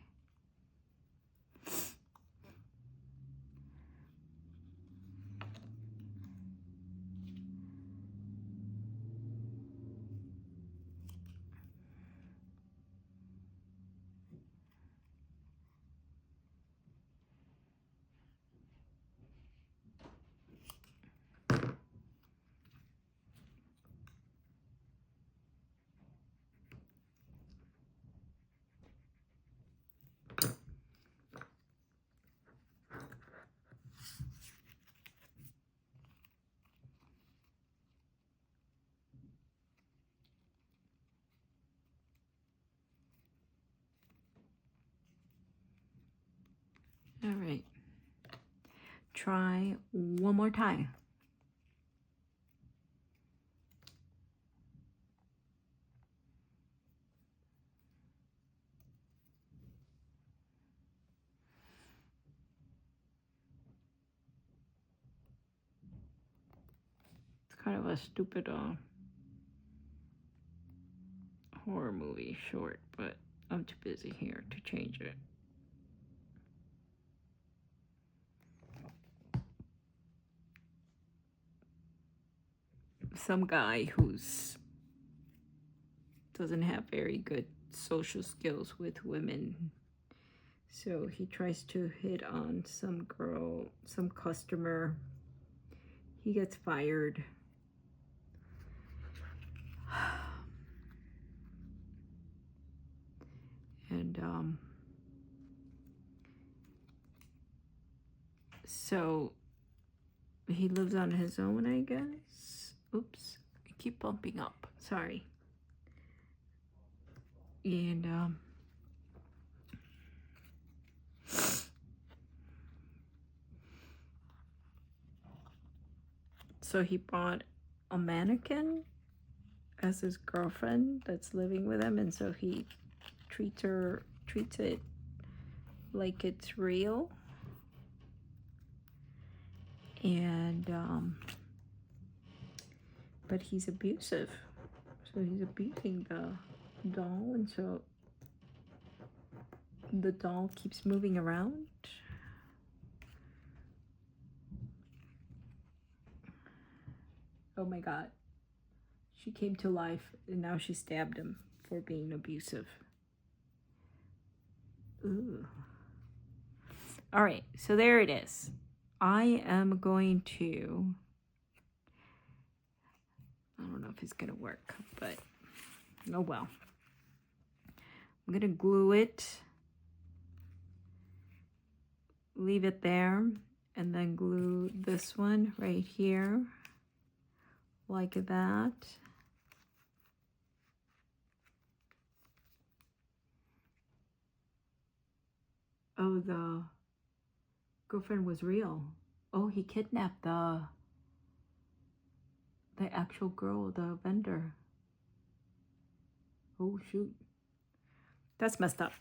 [SPEAKER 1] All right. Try one more time. It's kind of a stupid horror movie short, but I'm too busy here to change it. Some guy who's doesn't have very good social skills with women, so he tries to hit on some girl, some customer. He gets fired. And so he lives on his own, I guess. Oops, I keep bumping up. Sorry. And so he bought a mannequin as his girlfriend that's living with him, and so he treats it like it's real. And but he's abusive, so he's abusing the doll, and so the doll keeps moving around. Oh my god, she came to life and now she stabbed him for being abusive. Ooh. All right, so there it is. I am going to, I don't know if it's gonna work, but oh well. I'm gonna glue it, leave it there, and then glue this one right here, like that. Oh, the girlfriend was real. Oh, he kidnapped the actual girl, the vendor. Oh shoot, that's messed up.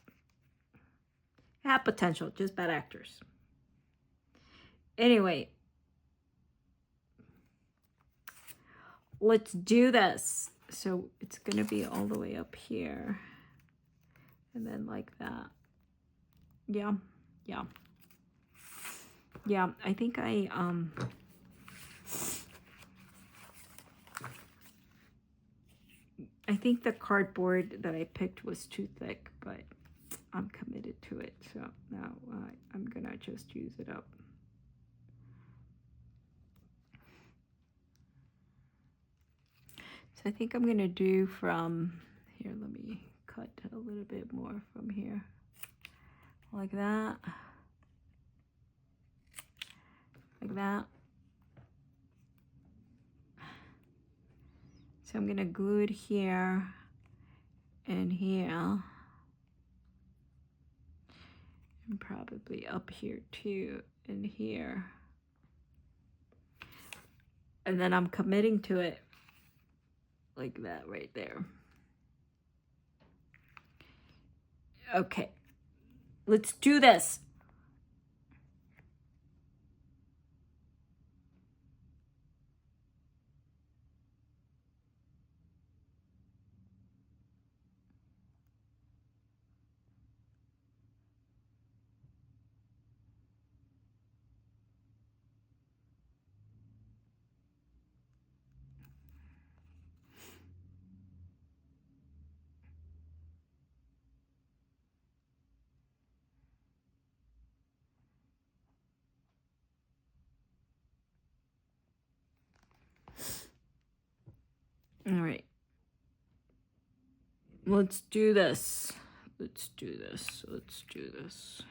[SPEAKER 1] Had potential, just bad actors. Anyway, let's do this. So it's gonna be all the way up here, and then like that. Yeah. I think I think the cardboard that I picked was too thick, but I'm committed to it, so now I'm gonna just use it up. So I think I'm gonna do from here, let me cut a little bit more from here, like that, like that. So I'm gonna glue it here and here, and probably up here too, and here. And then I'm committing to it like that right there. Okay, let's do this. All right. Let's do this. Let's do this. Let's do this.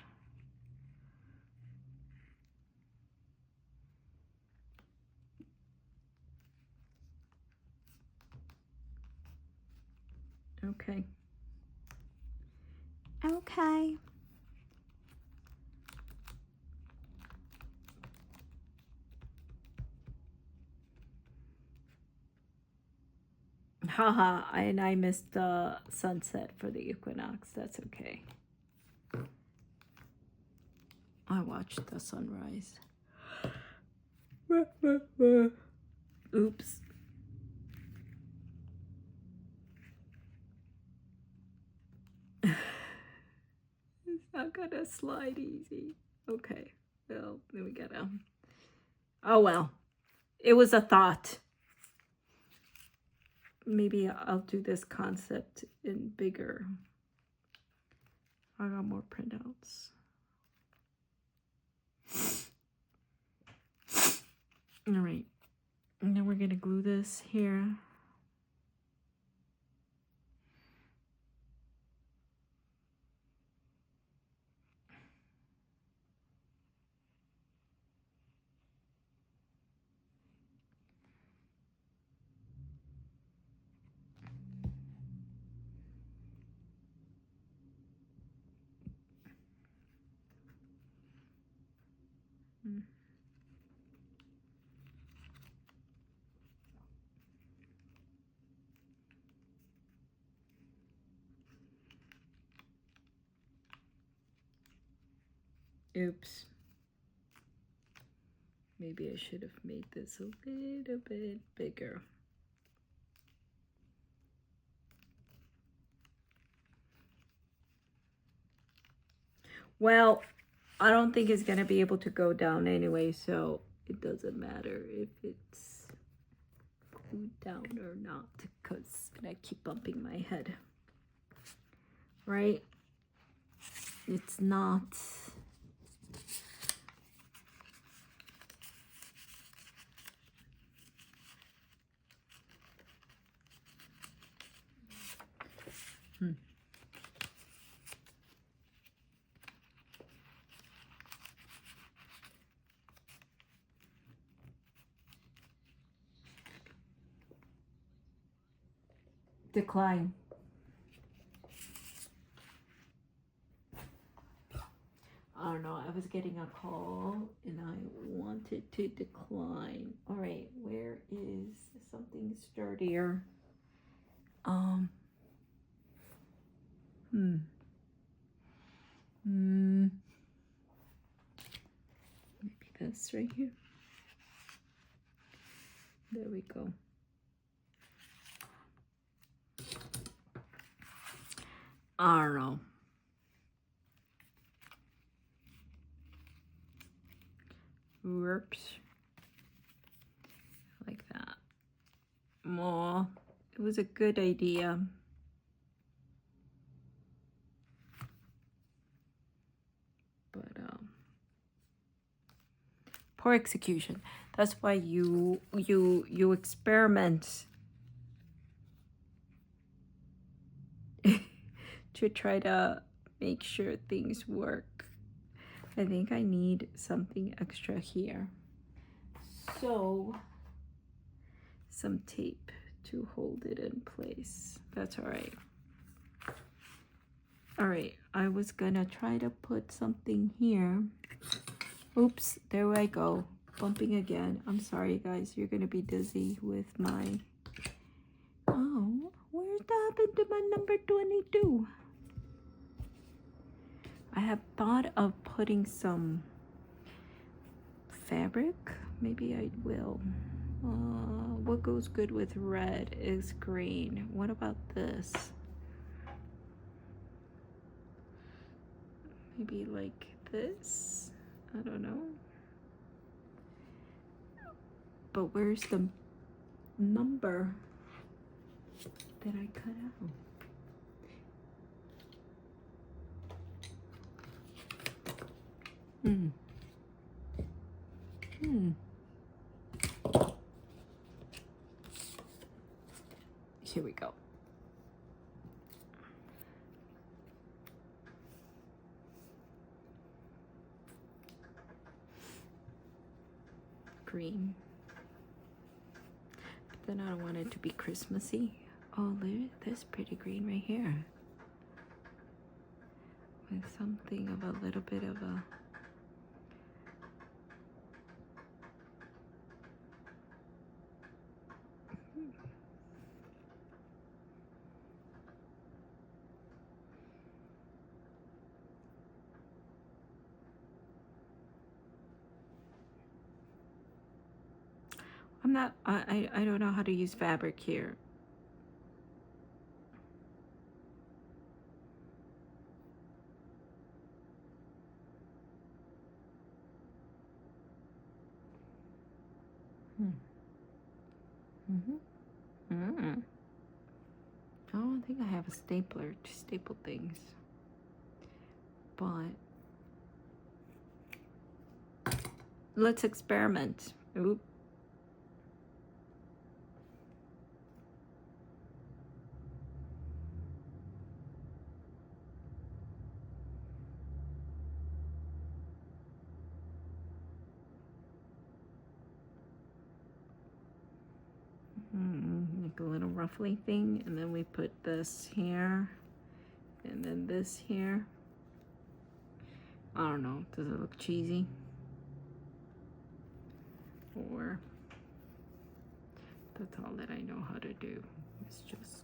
[SPEAKER 1] Okay. Okay. Haha, and I missed the sunset for the equinox. That's okay. I watched the sunrise. Oops. It's not gonna slide easy. Okay. Well, then we gotta. Oh well. It was a thought. Maybe I'll do this concept in bigger. I got more printouts. All right. And then we're gonna glue this here. Oops. Maybe I should have made this a little bit bigger. Well, I don't think it's going to be able to go down anyway, so it doesn't matter if it's glued down or not, because it's going to keep bumping my head. Right? It's not... Decline. I don't know, I was getting a call and I wanted to decline. All right, where is something sturdier? Maybe that's right here. There we go. I don't know. Whoops. Like that. More. It was a good idea. But poor execution. That's why you experiment to try to make sure things work. I think I need something extra here. So, some tape to hold it in place. That's all right. All right, I was gonna try to put something here. Oops, there I go. bumping again. I'm sorry, guys. You're going to be dizzy with my... Oh, where's that happened to my number 22? I have thought of putting some fabric. Maybe I will. What goes good with red is green. What about this? Maybe like this? I don't know. But where's the number that I cut out? Here we go. Green. But then I don't want it to be Christmassy. Oh, look, this pretty green right here. With something of a little bit of a... I don't know how to use fabric here. I don't think I have a stapler to staple things, but let's experiment. Oop. Like a little ruffly thing, and then we put this here, and then this here. I don't know, does it look cheesy? Or that's all that I know how to do. It's just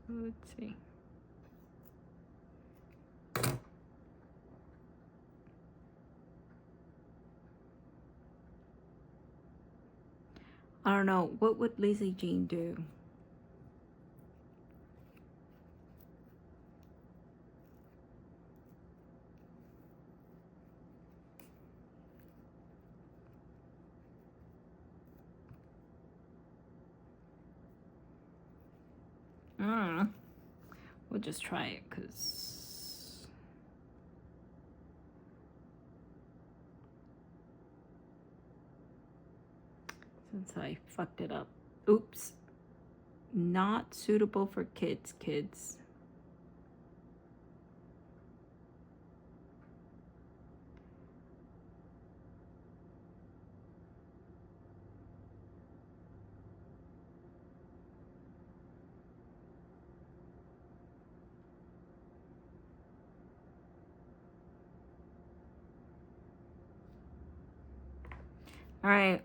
[SPEAKER 1] let's see. I don't know. What would Lizzie Jean do? We'll just try it, because since I fucked it up. Oops. Not suitable for kids. All right.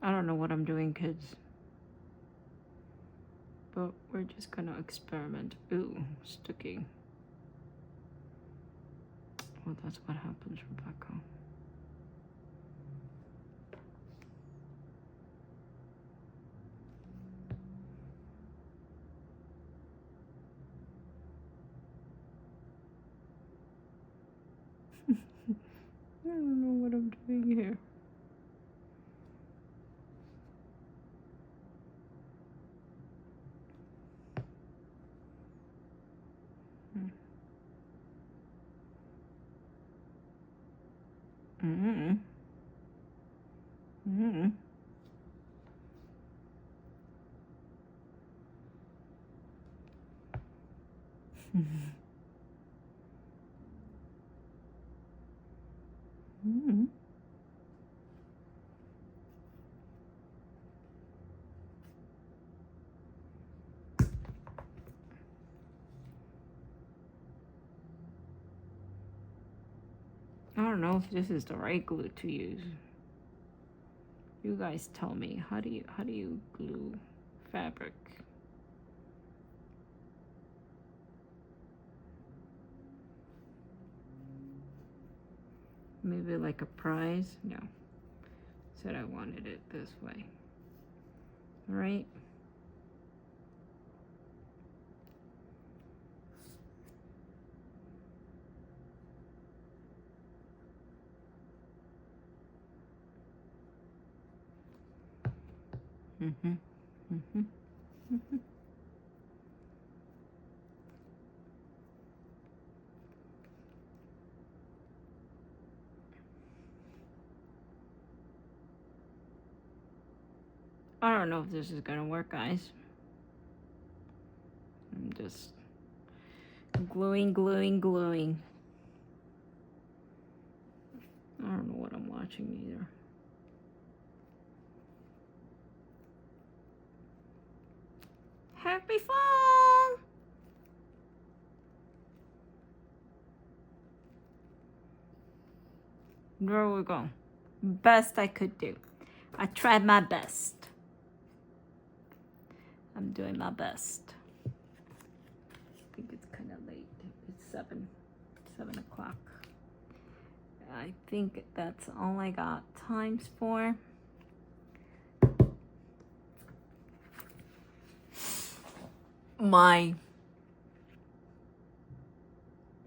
[SPEAKER 1] I don't know what I'm doing, kids. But we're just gonna experiment. Ooh, sticking. Well, that's what happens, Rebecca. I don't know what I'm doing here. Mm. I don't know if this is the right glue to use. You guys tell me, how do you glue fabric? Maybe like a prize? No. Said I wanted it this way. All right. Mm-hmm. Mm-hmm. Mm-hmm. I don't know if this is gonna work, guys. I'm just gluing. I don't know what I'm watching either. Happy fall! There we go. Best I could do. I tried my best. I'm doing my best. I think it's kind of late. It's 7 o'clock. I think that's all I got times for.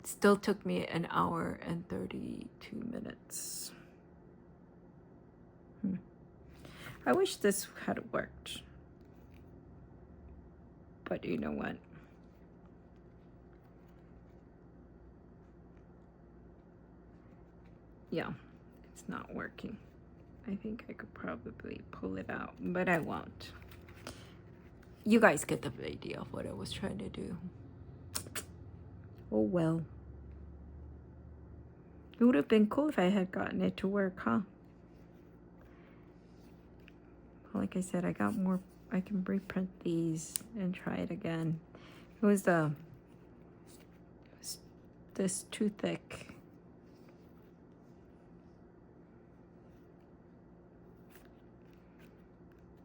[SPEAKER 1] Still took me an hour and 32 minutes. I wish this had worked. But you know what? Yeah, it's not working. I think I could probably pull it out, but I won't. You guys get the idea of what I was trying to do. Oh well. It would have been cool if I had gotten it to work, huh? Like I said, I got more. I can reprint these and try it again. It was this too thick.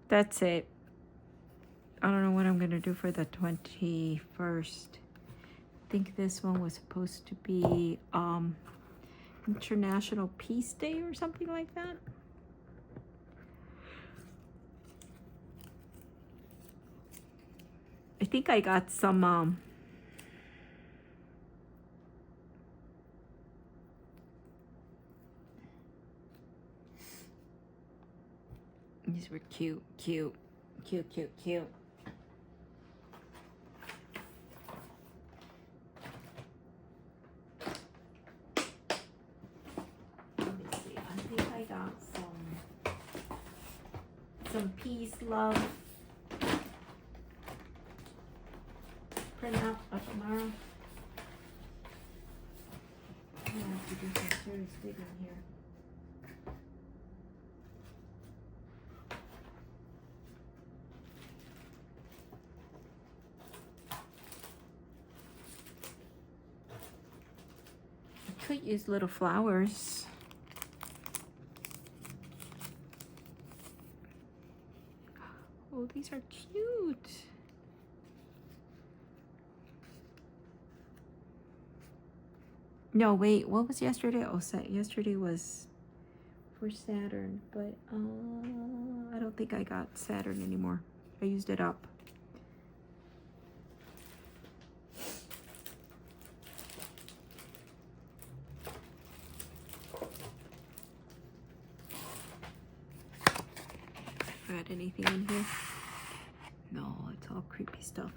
[SPEAKER 1] That's it. I don't know what I'm gonna do for the 21st. I think this one was supposed to be International Peace Day or something like that. I think I got some these were cute. Let me see. I think I got some peace, love print out ephemera. I have to do some serious digging here. I could use little flowers. Oh, these are cute. No, wait, what was yesterday? Oh, yesterday was for Saturn, but I don't think I got Saturn anymore. I used it up. Got anything in here? No, it's all creepy stuff.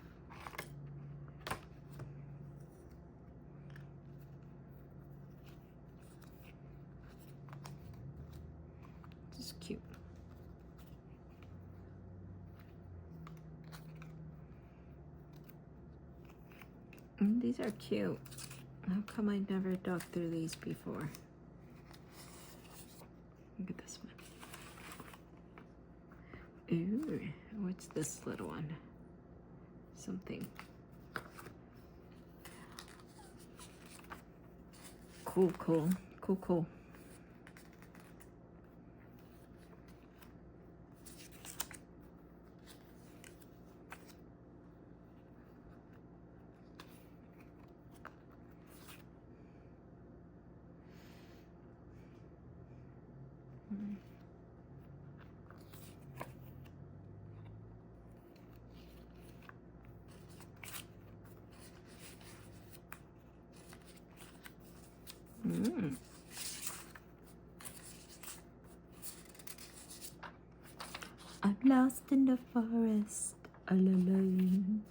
[SPEAKER 1] Just cute. These are cute. How come I never dug through these before? Look at this one. Ooh, what's this little one? Something. Cool, cool, cool, cool. I'm lost in the forest, all alone.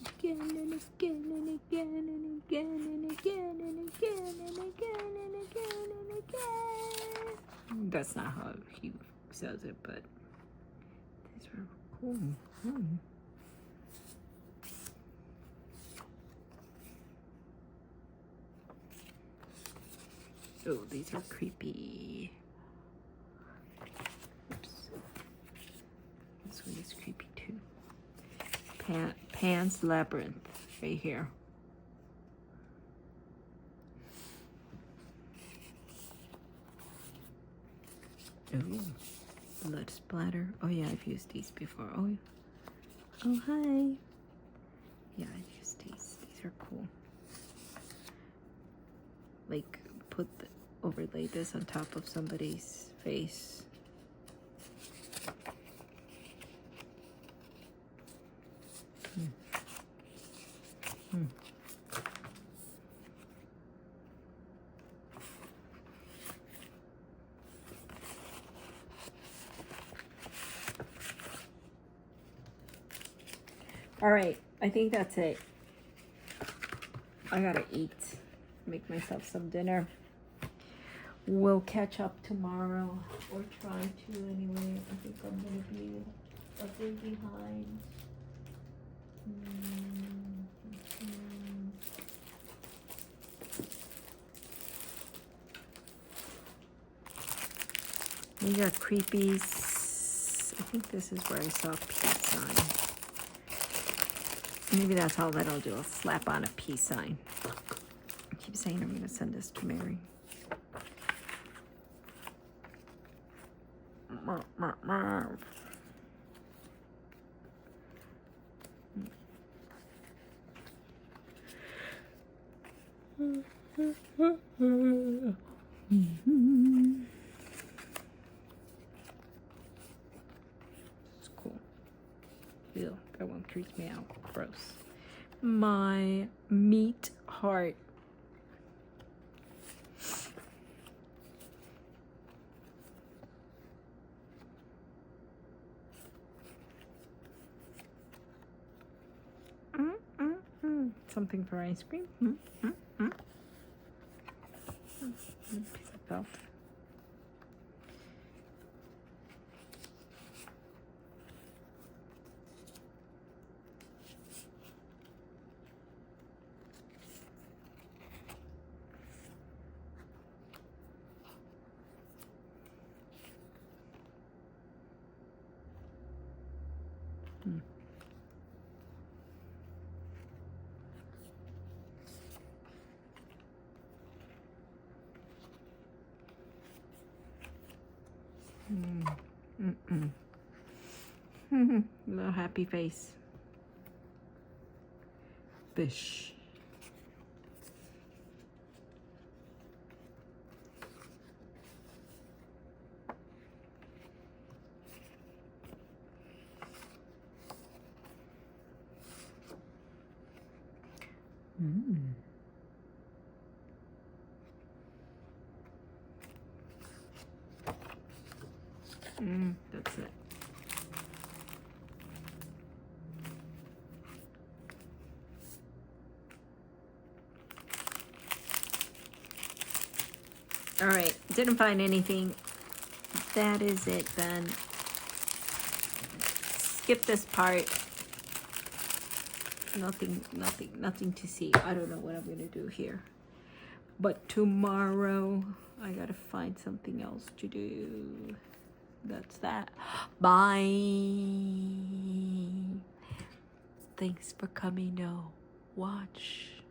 [SPEAKER 1] Again and again and again and again and again and again and again and again and again. That's not how he says it, but these are cool. Oh, these are creepy. Oops. This one is creepy too. Pan's Labyrinth, right here. Ooh, blood splatter. Oh yeah, I've used these before. Oh hi. Yeah, I've used these. These are cool. Like, overlay this on top of somebody's face. All right, I think that's it. I gotta eat, make myself some dinner. We'll catch up tomorrow, or try to anyway. I think I'm gonna be a bit behind. These are creepies. I think this is where I saw peace sign. Maybe that's all that I'll do. I'll slap on a peace sign. I keep saying I'm gonna send this to Mary. It's cool. Ew, that one creeps me out. Gross. My meat heart. Something for ice cream. Piece of felt. Little happy face. Fish. That's it. All right, didn't find anything. That is it then. Skip this part. nothing to see. I don't know what I'm gonna do here. But tomorrow, I gotta find something else to do. That's that. Bye. Thanks for coming to watch.